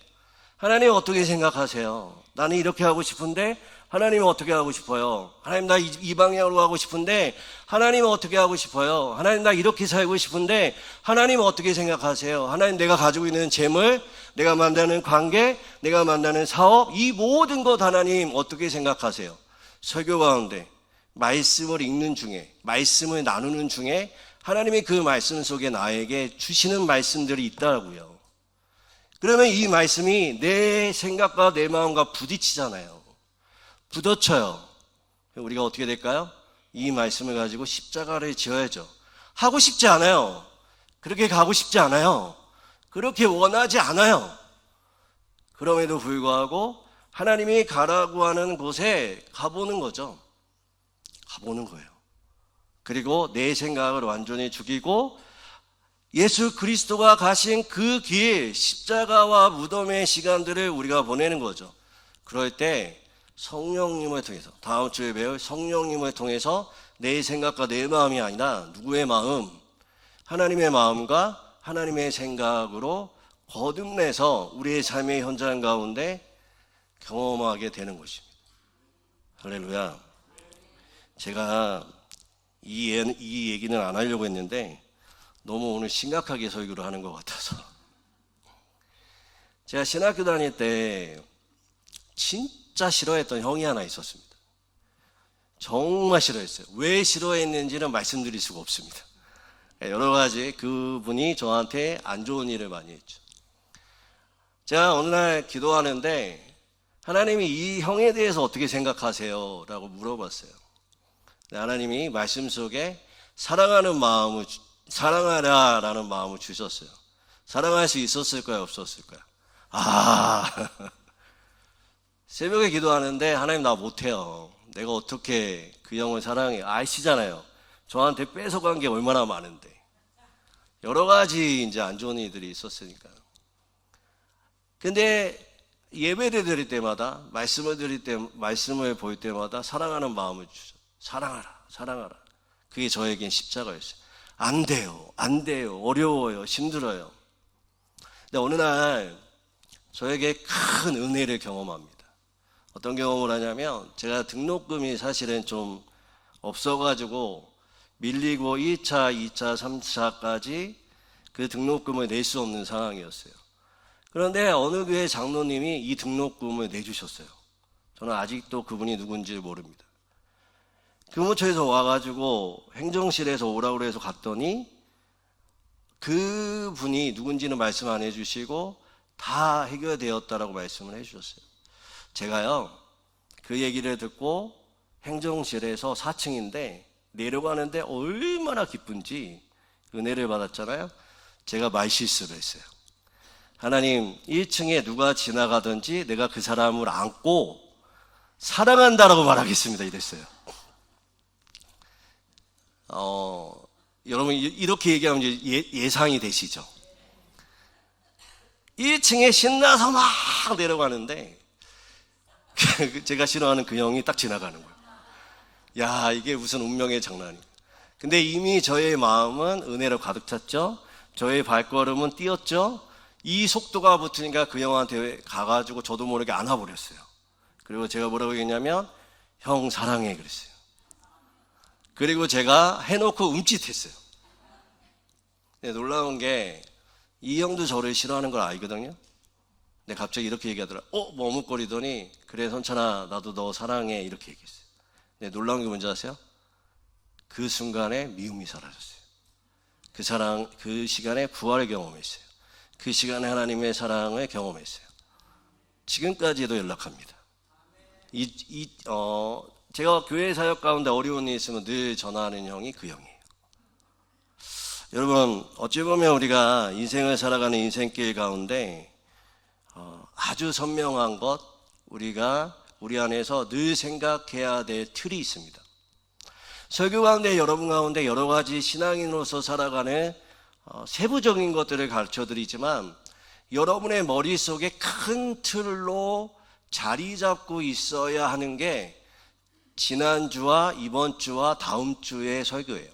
하나님 어떻게 생각하세요? 나는 이렇게 하고 싶은데 하나님은 어떻게 하고 싶어요? 하나님 나 이 방향으로 가고 싶은데 하나님은 어떻게 하고 싶어요? 하나님 나 이렇게 살고 싶은데 하나님은 어떻게 생각하세요? 하나님 내가 가지고 있는 재물, 내가 만나는 관계, 내가 만나는 사업, 이 모든 것 하나님 어떻게 생각하세요? 설교 가운데 말씀을 읽는 중에, 말씀을 나누는 중에 하나님의 그 말씀 속에 나에게 주시는 말씀들이 있다고요. 그러면 이 말씀이 내 생각과 내 마음과 부딪히잖아요. 부딪혀요. 우리가 어떻게 될까요? 이 말씀을 가지고 십자가를 지어야죠. 하고 싶지 않아요. 그렇게 가고 싶지 않아요. 그렇게 원하지 않아요. 그럼에도 불구하고 하나님이 가라고 하는 곳에 가보는 거죠. 가보는 거예요. 그리고 내 생각을 완전히 죽이고 예수 그리스도가 가신 그 길, 십자가와 무덤의 시간들을 우리가 보내는 거죠. 그럴 때 성령님을 통해서, 다음 주에 배울 성령님을 통해서 내 생각과 내 마음이 아니라 누구의 마음, 하나님의 마음과 하나님의 생각으로 거듭내서 우리의 삶의 현장 가운데 경험하게 되는 것입니다. 할렐루야. 제가 이 얘기는 안 하려고 했는데 너무 오늘 심각하게 설교를 하는 것 같아서. 제가 신학교 다닐 때 진짜 싫어했던 형이 하나 있었습니다. 정말 싫어했어요. 왜 싫어했는지는 말씀드릴 수가 없습니다. 여러 가지 그분이 저한테 안 좋은 일을 많이 했죠. 제가 어느 날 기도하는데 하나님이 이 형에 대해서 어떻게 생각하세요? 라고 물어봤어요. 하나님이 말씀 속에 사랑하는 마음을, 사랑하라 라는 마음을 주셨어요. 사랑할 수 있었을까요? 없었을까요? 새벽에 기도하는데 하나님 나 못해요. 내가 어떻게 그 형을 사랑해? 아시잖아요. 저한테 뺏어간 게 얼마나 많은데. 여러 가지 이제 안 좋은 일들이 있었으니까요. 근데 예배를 드릴 때마다, 말씀을 볼 때마다 사랑하는 마음을 주죠. 사랑하라, 사랑하라. 그게 저에겐 십자가였어요. 안 돼요, 어려워요, 힘들어요. 근데 어느 날 저에게 큰 은혜를 경험합니다. 어떤 경험을 하냐면 제가 등록금이 사실은 좀 없어가지고 밀리고 1차, 2차, 3차까지 그 등록금을 낼 수 없는 상황이었어요. 그런데 어느 교회 장로님이 이 등록금을 내주셨어요. 저는 아직도 그분이 누군지 모릅니다. 교무처에서 와가지고 행정실에서 오라고 해서 갔더니 그분이 누군지는 말씀 안 해주시고 다 해결되었다라고 말씀을 해주셨어요. 제가요 그 얘기를 듣고 행정실에서 4층인데 내려가는데 얼마나 기쁜지 은혜를 받았잖아요. 제가 말실수를 했어요. 하나님 1층에 누가 지나가든지 내가 그 사람을 안고 사랑한다라고 말하겠습니다 이랬어요. 여러분 이렇게 얘기하면 이제 예상이 되시죠? 1층에 신나서 막 내려가는데 제가 싫어하는 그 형이 딱 지나가는 거예요. 야, 이게 무슨 운명의 장난이에요. 근데 이미 저의 마음은 은혜로 가득 찼죠. 저의 발걸음은 뛰었죠. 이 속도가 붙으니까 그 형한테 가가지고 저도 모르게 안아버렸어요. 그리고 제가 뭐라고 했냐면 형 사랑해 그랬어요. 그리고 제가 해놓고 움찔했어요. 근데 놀라운 게 이 형도 저를 싫어하는 걸 알거든요. 근데 갑자기 이렇게 얘기하더라. 머뭇거리더니 그래 선찬아 나도 너 사랑해 이렇게 얘기했어요. 근데 놀라운 게 뭔지 아세요? 그 순간에 미움이 사라졌어요. 그 시간에 부활을 경험했어요. 그 시간에 하나님의 사랑을 경험했어요. 지금까지도 연락합니다. 제가 교회 사역 가운데 어려운 일 있으면 늘 전화하는 형이 그 형이에요. 여러분, 어찌 보면 우리가 인생을 살아가는 인생길 가운데 아주 선명한 것, 우리가 우리 안에서 늘 생각해야 될 틀이 있습니다. 설교 가운데 여러분 가운데 여러 가지 신앙인으로서 살아가는 세부적인 것들을 가르쳐 드리지만 여러분의 머릿속에 큰 틀로 자리 잡고 있어야 하는 게 지난주와 이번 주와 다음 주의 설교예요.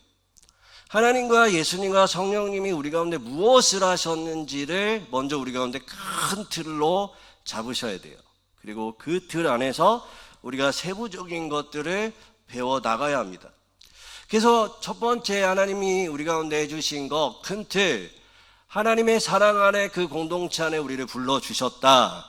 하나님과 예수님과 성령님이 우리 가운데 무엇을 하셨는지를 먼저 우리 가운데 큰 틀로 잡으셔야 돼요. 그리고 그 틀 안에서 우리가 세부적인 것들을 배워 나가야 합니다. 그래서 첫 번째 하나님이 우리 가운데 해주신 것, 큰 틀, 하나님의 사랑 안에 그 공동체 안에 우리를 불러주셨다.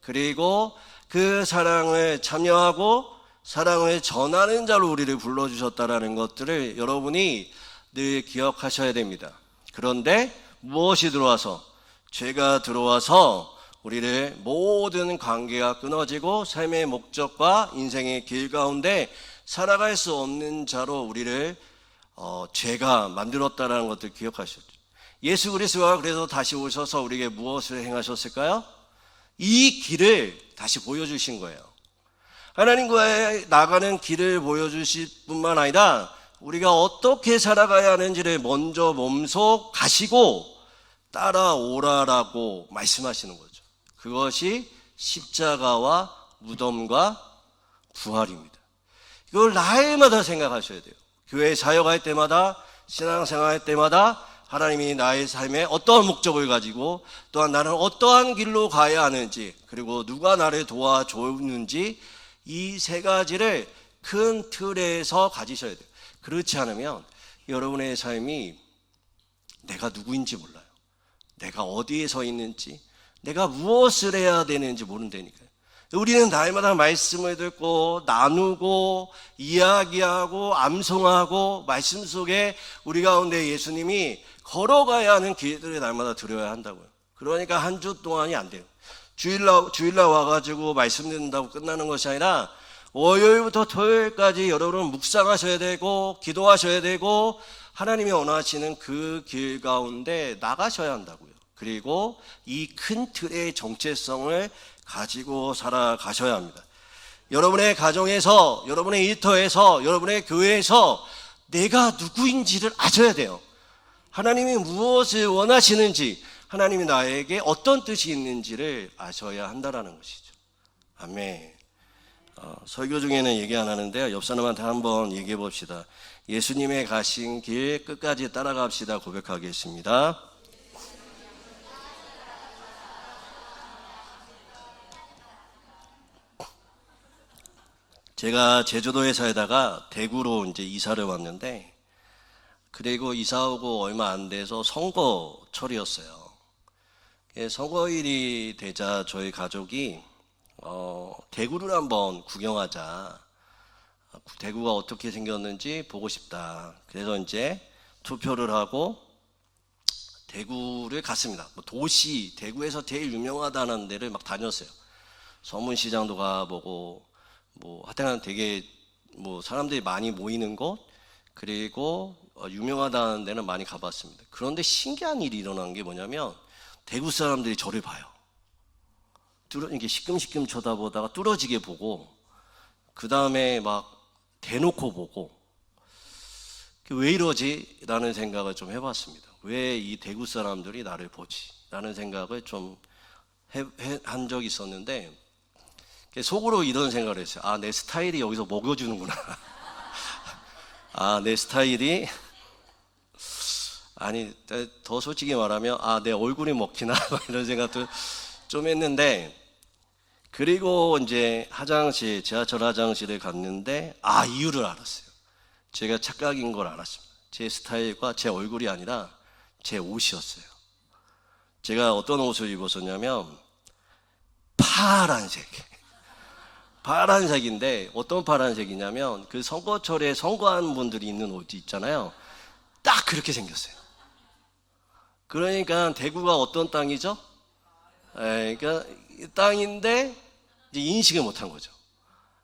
그리고 그 사랑을 참여하고 사랑을 전하는 자로 우리를 불러주셨다라는 것들을 여러분이 늘 기억하셔야 됩니다. 그런데 무엇이 들어와서? 죄가 들어와서 우리를 모든 관계가 끊어지고 삶의 목적과 인생의 길 가운데 살아갈 수 없는 자로 우리를 죄가 만들었다는 것들 기억하셨죠. 예수 그리스도가 그래서 다시 오셔서 우리에게 무엇을 행하셨을까요? 이 길을 다시 보여주신 거예요. 하나님과의 나가는 길을 보여주실 뿐만 아니라 우리가 어떻게 살아가야 하는지를 먼저 몸소 가시고 따라오라라고 말씀하시는 거죠. 그것이 십자가와 무덤과 부활입니다. 이걸 날마다 생각하셔야 돼요. 교회 사역할 때마다, 신앙생활 할 때마다 하나님이 나의 삶에 어떠한 목적을 가지고 또한 나는 어떠한 길로 가야 하는지, 그리고 누가 나를 도와줬는지, 이 세 가지를 큰 틀에서 가지셔야 돼요. 그렇지 않으면 여러분의 삶이 내가 누구인지 몰라요. 내가 어디에 서 있는지, 내가 무엇을 해야 되는지 모른다니까요. 우리는 날마다 말씀을 듣고 나누고 이야기하고 암송하고 말씀 속에 우리 가운데 예수님이 걸어가야 하는 길들을 날마다 들어야 한다고요. 그러니까 한 주 동안이 안 돼요. 주일날 와가지고 말씀 듣는다고 끝나는 것이 아니라 월요일부터 토요일까지 여러분은 묵상하셔야 되고 기도하셔야 되고 하나님이 원하시는 그 길 가운데 나가셔야 한다고요. 그리고 이 큰 틀의 정체성을 가지고 살아가셔야 합니다. 여러분의 가정에서, 여러분의 일터에서, 여러분의 교회에서 내가 누구인지를 아셔야 돼요. 하나님이 무엇을 원하시는지, 하나님이 나에게 어떤 뜻이 있는지를 아셔야 한다는 것이죠. 아멘. 설교 중에는 얘기 안 하는데요. 옆 사람한테 한번 얘기해 봅시다. 예수님의 가신 길 끝까지 따라갑시다. 고백하겠습니다. 제가 제주도에 살다가 대구로 이제 이사를 왔는데, 그리고 이사 오고 얼마 안 돼서 선거철이었어요. 선거일이 되자 저희 가족이 대구를 한번 구경하자. 대구가 어떻게 생겼는지 보고 싶다. 그래서 이제 투표를 하고 대구를 갔습니다. 도시, 대구에서 제일 유명하다는 데를 막 다녔어요. 서문시장도 가보고, 하여튼 되게 사람들이 많이 모이는 곳, 그리고 유명하다는 데는 많이 가봤습니다. 그런데 신기한 일이 일어난 게 뭐냐면 대구 사람들이 저를 봐요. 이렇게 시끔시끔 쳐다보다가 뚫어지게 보고, 그 다음에 막 대놓고 보고, 왜 이러지? 라는 생각을 좀 해봤습니다. 왜 이 대구 사람들이 나를 보지? 라는 생각을 좀 한 적이 있었는데, 속으로 이런 생각을 했어요. 아, 내 스타일이 여기서 먹여주는구나. 아, 내 스타일이, 아니, 더 솔직히 말하면, 아, 내 얼굴이 먹히나? 이런 생각도 좀 했는데, 그리고 이제 지하철 화장실에 갔는데, 이유를 알았어요. 제가 착각인 걸 알았습니다. 제 스타일과 제 얼굴이 아니라 제 옷이었어요. 제가 어떤 옷을 입었었냐면 파란색인데 어떤 파란색이냐면 그 선거철에 선거하는 분들이 입는 옷 있잖아요. 딱 그렇게 생겼어요. 그러니까 대구가 어떤 땅이죠? 그러니까 땅인데 이제 인식을 못한 거죠.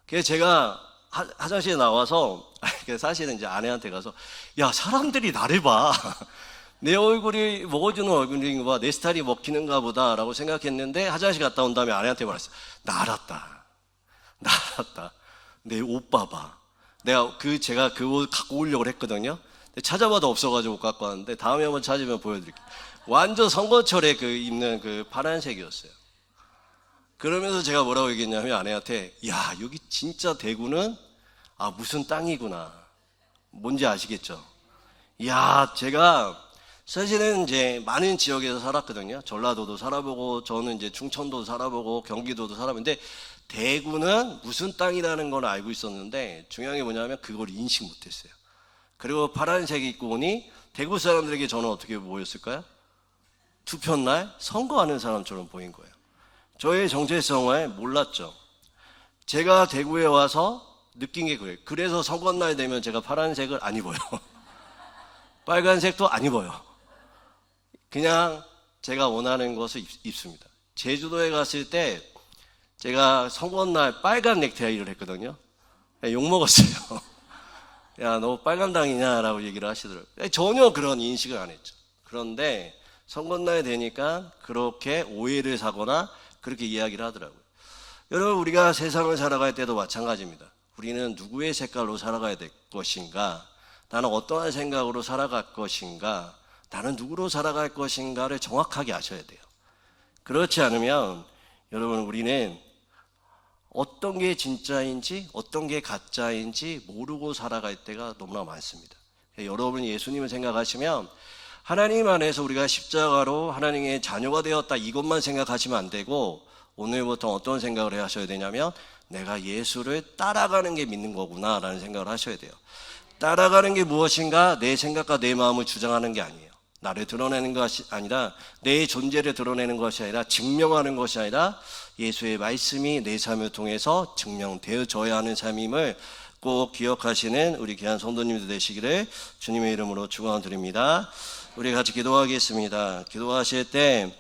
그래서 제가 화장실에 나와서 사실은 이제 아내한테 가서 야, 사람들이 나를 봐. 내 얼굴이 먹어주는 얼굴인가 봐. 내 스타일이 먹히는가 보다 라고 생각했는데 화장실 갔다 온 다음에 아내한테 말했어요. 나 알았다. 내 옷 봐봐. 제가 그 옷 갖고 오려고 했거든요. 근데 찾아봐도 없어가지고 갖고 왔는데 다음에 한번 찾으면 보여드릴게요. 완전 선거철에 그 입는 그 파란색이었어요. 그러면서 제가 뭐라고 얘기했냐면 아내한테 야, 여기 진짜 대구는 무슨 땅이구나. 뭔지 아시겠죠? 제가 사실은 이제 많은 지역에서 살았거든요. 전라도도 살아보고 저는 이제 충청도도 살아보고 경기도도 살아봤는데 대구는 무슨 땅이라는 건 알고 있었는데 중요한 게 뭐냐면 그걸 인식 못했어요. 그리고 파란색 입고 오니 대구 사람들에게 저는 어떻게 보였을까요? 투표날 선거하는 사람처럼 보인 거예요. 저의 정체성을 몰랐죠. 제가 대구에 와서 느낀 게 그래요. 그래서 선거날 되면 제가 파란색을 안 입어요. 빨간색도 안 입어요. 그냥 제가 원하는 것을 입습니다. 제주도에 갔을 때 제가 선거날 빨간 넥타이를 했거든요. 욕먹었어요. 야, 너 빨간당이냐? 라고 얘기를 하시더라고요. 전혀 그런 인식을 안 했죠. 그런데 선거날 되니까 그렇게 오해를 사거나 그렇게 이야기를 하더라고요. 여러분, 우리가 세상을 살아갈 때도 마찬가지입니다. 우리는 누구의 색깔로 살아가야 될 것인가? 나는 어떠한 생각으로 살아갈 것인가? 나는 누구로 살아갈 것인가를 정확하게 아셔야 돼요. 그렇지 않으면 여러분, 우리는 어떤 게 진짜인지 어떤 게 가짜인지 모르고 살아갈 때가 너무나 많습니다. 여러분, 예수님을 생각하시면 하나님 안에서 우리가 십자가로 하나님의 자녀가 되었다, 이것만 생각하시면 안 되고 오늘부터 어떤 생각을 하셔야 되냐면 내가 예수를 따라가는 게 믿는 거구나 라는 생각을 하셔야 돼요. 따라가는 게 무엇인가? 내 생각과 내 마음을 주장하는 게 아니에요. 나를 드러내는 것이 아니라, 내 존재를 드러내는 것이 아니라, 증명하는 것이 아니라 예수의 말씀이 내 삶을 통해서 증명되어져야 하는 삶임을 꼭 기억하시는 우리 귀한 성도님들 되시기를 주님의 이름으로 축원드립니다. 우리 같이 기도하겠습니다. 기도하실 때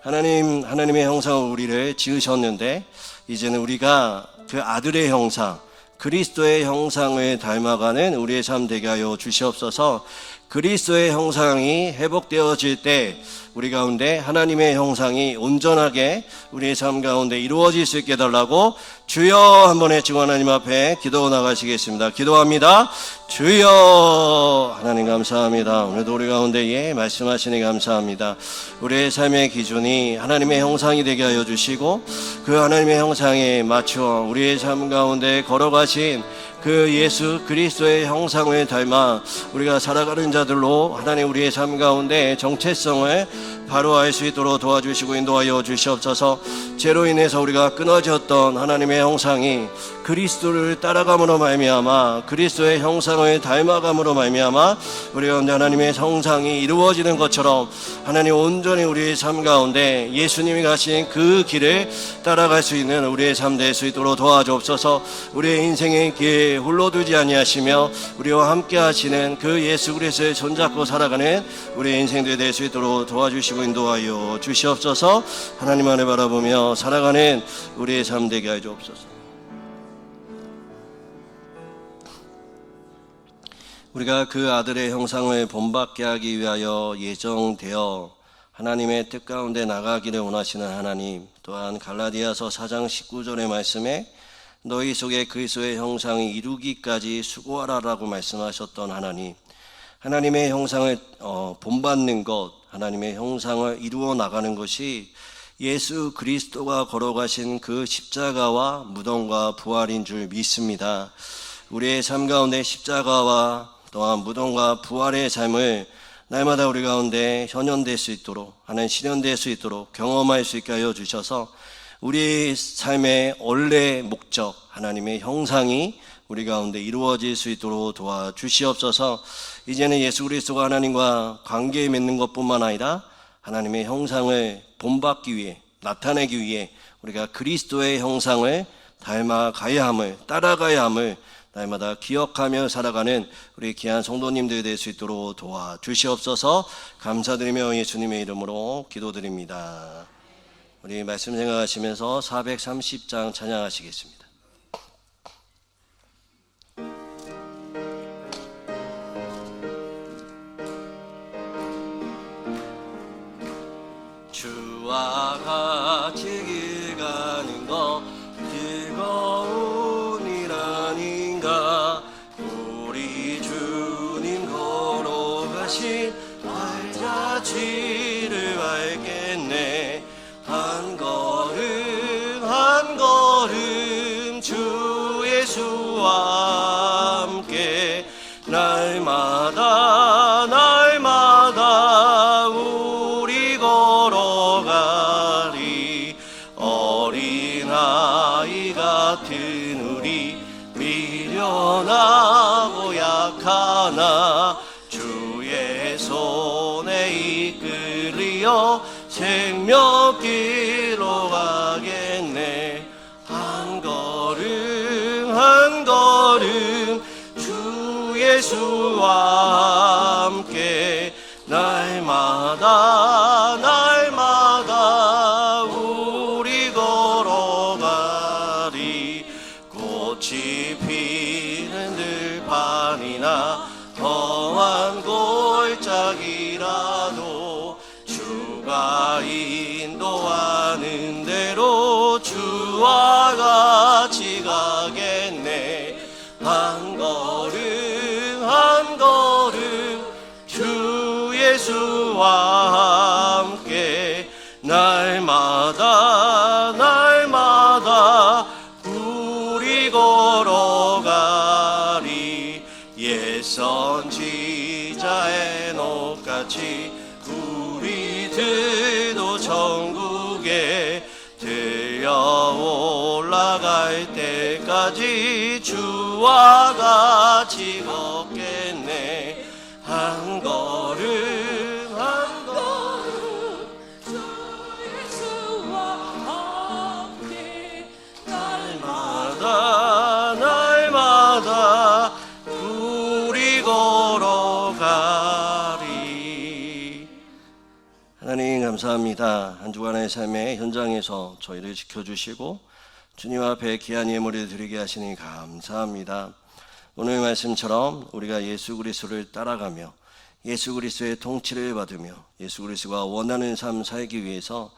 하나님의 형상으로 우리를 지으셨는데 이제는 우리가 그 아들의 형상, 그리스도의 형상을 닮아가는 우리의 삶 되게 하여 주시옵소서. 그리스도의 형상이 회복되어질 때 우리 가운데 하나님의 형상이 온전하게 우리의 삶 가운데 이루어질 수 있게 해달라고 주여 한번 외치고 하나님 앞에 기도 나가시겠습니다. 기도합니다. 주여. 하나님 감사합니다. 오늘도 우리 가운데 말씀하시니 감사합니다. 우리의 삶의 기준이 하나님의 형상이 되게 하여 주시고 그 하나님의 형상에 맞춰 우리의 삶 가운데 걸어가신 그 예수 그리스도의 형상을 닮아 우리가 살아가는 자들로 하나님 우리의 삶 가운데 정체성을 바로 알 수 있도록 도와주시고 인도하여 주시옵소서. 죄로 인해서 우리가 끊어졌던 하나님의 형상이 그리스도를 따라감으로 말미암아 그리스도의 형상을 닮아감으로 말미암아 우리 가운데 하나님의 형상이 이루어지는 것처럼 하나님 온전히 우리의 삶 가운데 예수님이 가신 그 길을 따라갈 수 있는 우리의 삶 될 수 있도록 도와주옵소서. 우리의 인생의 길 홀로 두지 아니하시며 우리와 함께 하시는 그 예수 그리스도를 손잡고 살아가는 우리의 인생들 될 수 있도록 도와주시고 인도하여 주시옵소서. 하나님 안에 바라보며 살아가는 우리의 삶 되게 하여 주옵소서. 우리가 그 아들의 형상을 본받게 하기 위하여 예정되어 하나님의 뜻 가운데 나가기를 원하시는 하나님, 또한 갈라디아서 4장 19절의 말씀에 너희 속에 그리스도의 형상이 이루기까지 수고하라라고 말씀하셨던 하나님, 하나님의 형상을 본받는 것, 하나님의 형상을 이루어 나가는 것이 예수 그리스도가 걸어가신 그 십자가와 무덤과 부활인 줄 믿습니다. 우리의 삶 가운데 십자가와 또한 무덤과 부활의 삶을 날마다 우리 가운데 현현될 수 있도록, 하나님 실현될 수 있도록 경험할 수 있게 하여 주셔서 우리의 삶의 원래 목적, 하나님의 형상이 우리 가운데 이루어질 수 있도록 도와주시옵소서. 이제는 예수 그리스도가 하나님과 관계 맺는 것뿐만 아니라 하나님의 형상을 본받기 위해, 나타내기 위해 우리가 그리스도의 형상을 닮아가야 함을, 따라가야 함을 날마다 기억하며 살아가는 우리 귀한 성도님들 될 수 있도록 도와주시옵소서. 감사드리며 예수님의 이름으로 기도드립니다. 우리 말씀 생각하시면서 430장 찬양하시겠습니다. 주와 같이 길 가는 것 즐거운 일 아닌가. 우리 주님 걸어가신 발자취를 밟겠네. 한 걸음 한 걸음 주 예수와 함께 날마다 날마다 우리 걸어가리. 어린아이 같은 우리 미련하고 약하나 주의 손에 이끌려 생명길로 가겠네. 한 걸음 한 걸음 주 예수와 함께 날마다 날마다 우리 걸어가리. 꽃이 피는 들판이나 험한 골짜기라도 주가 인도하는 대로 주와 같이 가겠네. 한 걸음 한 걸음 주 예수와 함께 날마다 날마다 우리 걸어가리. 옛 선지자의 녹같이 우리들도 천국에 들려 올라갈 때까지 주와 같이 걷겠네. 한 걸음 한 걸음 주 예수와 함께 날마다 날마다 우리 걸어가리. 하나님 감사합니다. 한 주간의 삶의 현장에서 저희를 지켜주시고 주님 앞에 귀한 예물을 드리게 하시니 감사합니다. 오늘 말씀처럼 우리가 예수 그리스도를 따라가며 예수 그리스도의 통치를 받으며 예수 그리스도가 원하는 삶 살기 위해서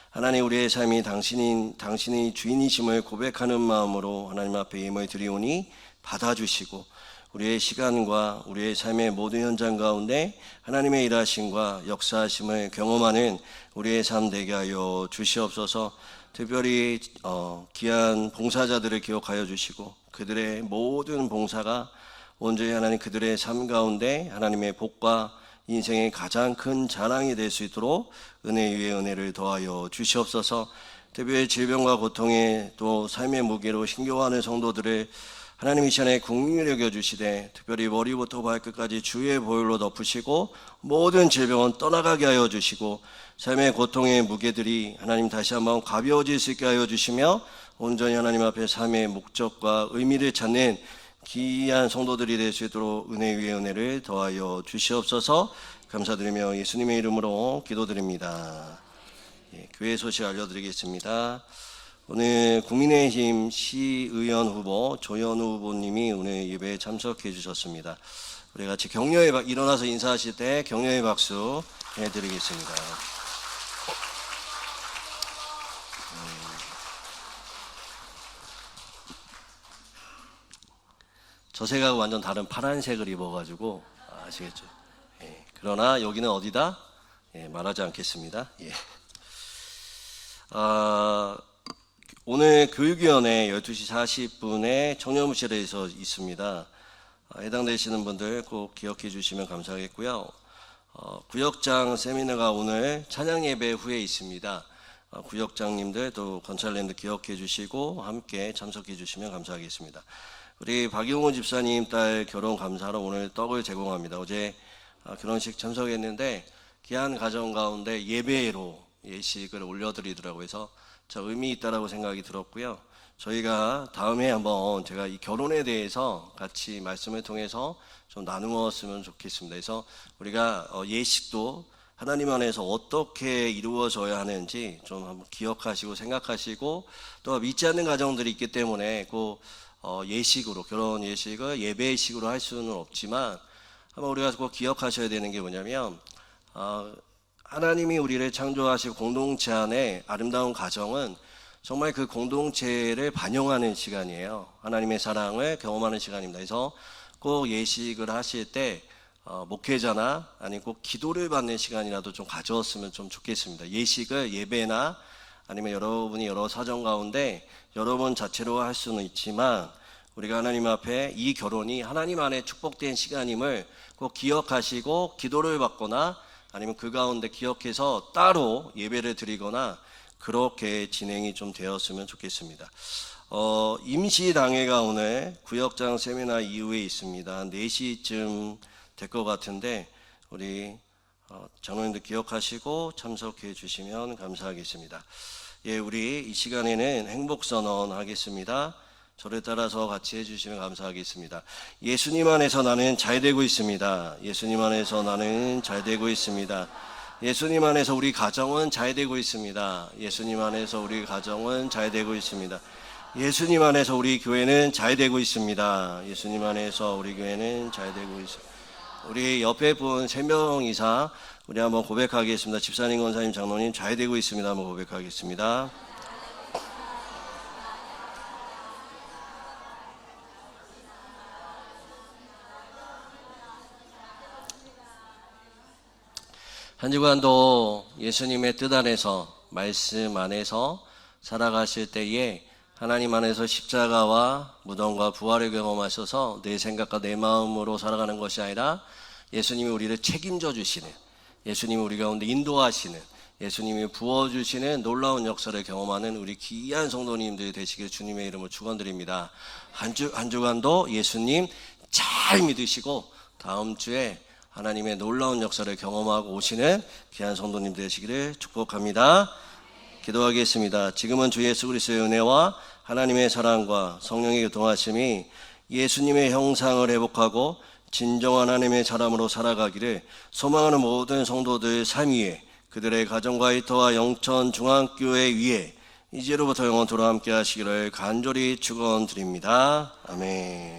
하나님 우리의 삶이 당신이 주인이심을 고백하는 마음으로 하나님 앞에 예물 드리오니 받아주시고 우리의 시간과 우리의 삶의 모든 현장 가운데 하나님의 일하심과 역사하심을 경험하는 우리의 삶 되게 하여 주시옵소서. 특별히 귀한 봉사자들을 기억하여 주시고 그들의 모든 봉사가 온전히 하나님 그들의 삶 가운데 하나님의 복과 인생의 가장 큰 자랑이 될 수 있도록 은혜 위에 은혜를 더하여 주시옵소서. 특별히 질병과 고통에 또 삶의 무게로 힘겨워하는 성도들을 하나님 이 시간에 긍휼히 여겨주시되 특별히 머리부터 발끝까지 주의 보혈로 덮으시고 모든 질병은 떠나가게 하여 주시고 삶의 고통의 무게들이 하나님 다시 한번 가벼워질 수 있게 하여 주시며 온전히 하나님 앞에 삶의 목적과 의미를 찾는 귀한 성도들이 될 수 있도록 은혜 위에 은혜를 더하여 주시옵소서. 감사드리며 예수님의 이름으로 기도드립니다. 교회 소식 알려드리겠습니다. 오늘 국민의힘 시의원 후보 조현우 후보님이 오늘 예배에 참석해 주셨습니다. 우리 같이 격려의 일어나서 인사하실 때 격려의 박수 해드리겠습니다. 저색하고 완전 다른 파란색을 입어가지고 아시겠죠? 예, 그러나 여기는 어디다? 예, 말하지 않겠습니다. 예. 오늘 교육위원회 12시 40분에 청년무실에서 있습니다. 해당되시는 분들 꼭 기억해 주시면 감사하겠고요. 구역장 세미나가 오늘 찬양 예배 후에 있습니다. 구역장님들 또 건설랜드 기억해 주시고 함께 참석해 주시면 감사하겠습니다. 우리 박용호 집사님 딸 결혼 감사로 오늘 떡을 제공합니다. 어제 결혼식 참석했는데 귀한 가정 가운데 예배로 예식을 올려드리더라고요. 그래서 저 의미 있다라고 생각이 들었고요. 저희가 다음에 한번 제가 이 결혼에 대해서 같이 말씀을 통해서 좀 나누었으면 좋겠습니다. 그래서 우리가 예식도 하나님 안에서 어떻게 이루어져야 하는지 좀 한번 기억하시고 생각하시고, 또 믿지 않는 가정들이 있기 때문에 그 예식으로, 결혼 예식을 예배식으로 할 수는 없지만 한번 우리가 꼭 기억하셔야 되는 게 뭐냐면, 하나님이 우리를 창조하시고 공동체 안에 아름다운 가정은 정말 그 공동체를 반영하는 시간이에요. 하나님의 사랑을 경험하는 시간입니다. 그래서 꼭 예식을 하실 때 목회자나 아니면 꼭 기도를 받는 시간이라도 좀 가져왔으면 좀 좋겠습니다. 예식을 예배나 아니면 여러분이 여러 사정 가운데 여러분 자체로 할 수는 있지만, 우리가 하나님 앞에 이 결혼이 하나님 안에 축복된 시간임을 꼭 기억하시고 기도를 받거나 아니면 그 가운데 기억해서 따로 예배를 드리거나 그렇게 진행이 좀 되었으면 좋겠습니다. 임시당회가 오늘 구역장 세미나 이후에 있습니다. 4시쯤 될 것 같은데 우리 장로님들 기억하시고 참석해 주시면 감사하겠습니다. 예, 우리 이 시간에는 행복선언 하겠습니다. 저를 따라서 같이 해주시면 감사하겠습니다. 예수님 안에서 나는 잘되고 있습니다. 예수님 안에서 나는 잘되고 있습니다. 예수님 안에서 우리 가정은 잘되고 있습니다. 예수님 안에서 우리 가정은 잘되고 있습니다. 예수님 안에서 우리 교회는 잘되고 있습니다. 예수님 안에서 우리 교회는 잘되고 있습니다. 우리 옆에 분 3명 이상 우리 한번 고백하겠습니다. 집사님, 권사님, 장로님 잘되고 있습니다. 한번 고백하겠습니다. 한 주간도 예수님의 뜻 안에서, 말씀 안에서 살아가실 때에 하나님 안에서 십자가와 무덤과 부활을 경험하셔서 내 생각과 내 마음으로 살아가는 것이 아니라 예수님이 우리를 책임져 주시는, 예수님이 우리 가운데 인도하시는, 예수님이 부어주시는 놀라운 역사를 경험하는 우리 귀한 성도님들이 되시길 주님의 이름으로 축원드립니다. 한 주간도 예수님 잘 믿으시고 다음 주에 하나님의 놀라운 역사를 경험하고 오시는 귀한 성도님 되시기를 축복합니다. 기도하겠습니다. 지금은 주 예수 그리스도의 은혜와 하나님의 사랑과 성령의 교통하심이 예수님의 형상을 회복하고 진정한 하나님의 사람으로 살아가기를 소망하는 모든 성도들 삶 위에, 그들의 가정과 일터와 영천 중앙교회 위에 이제로부터 영원토록 함께 하시기를 간절히 축원드립니다. 아멘.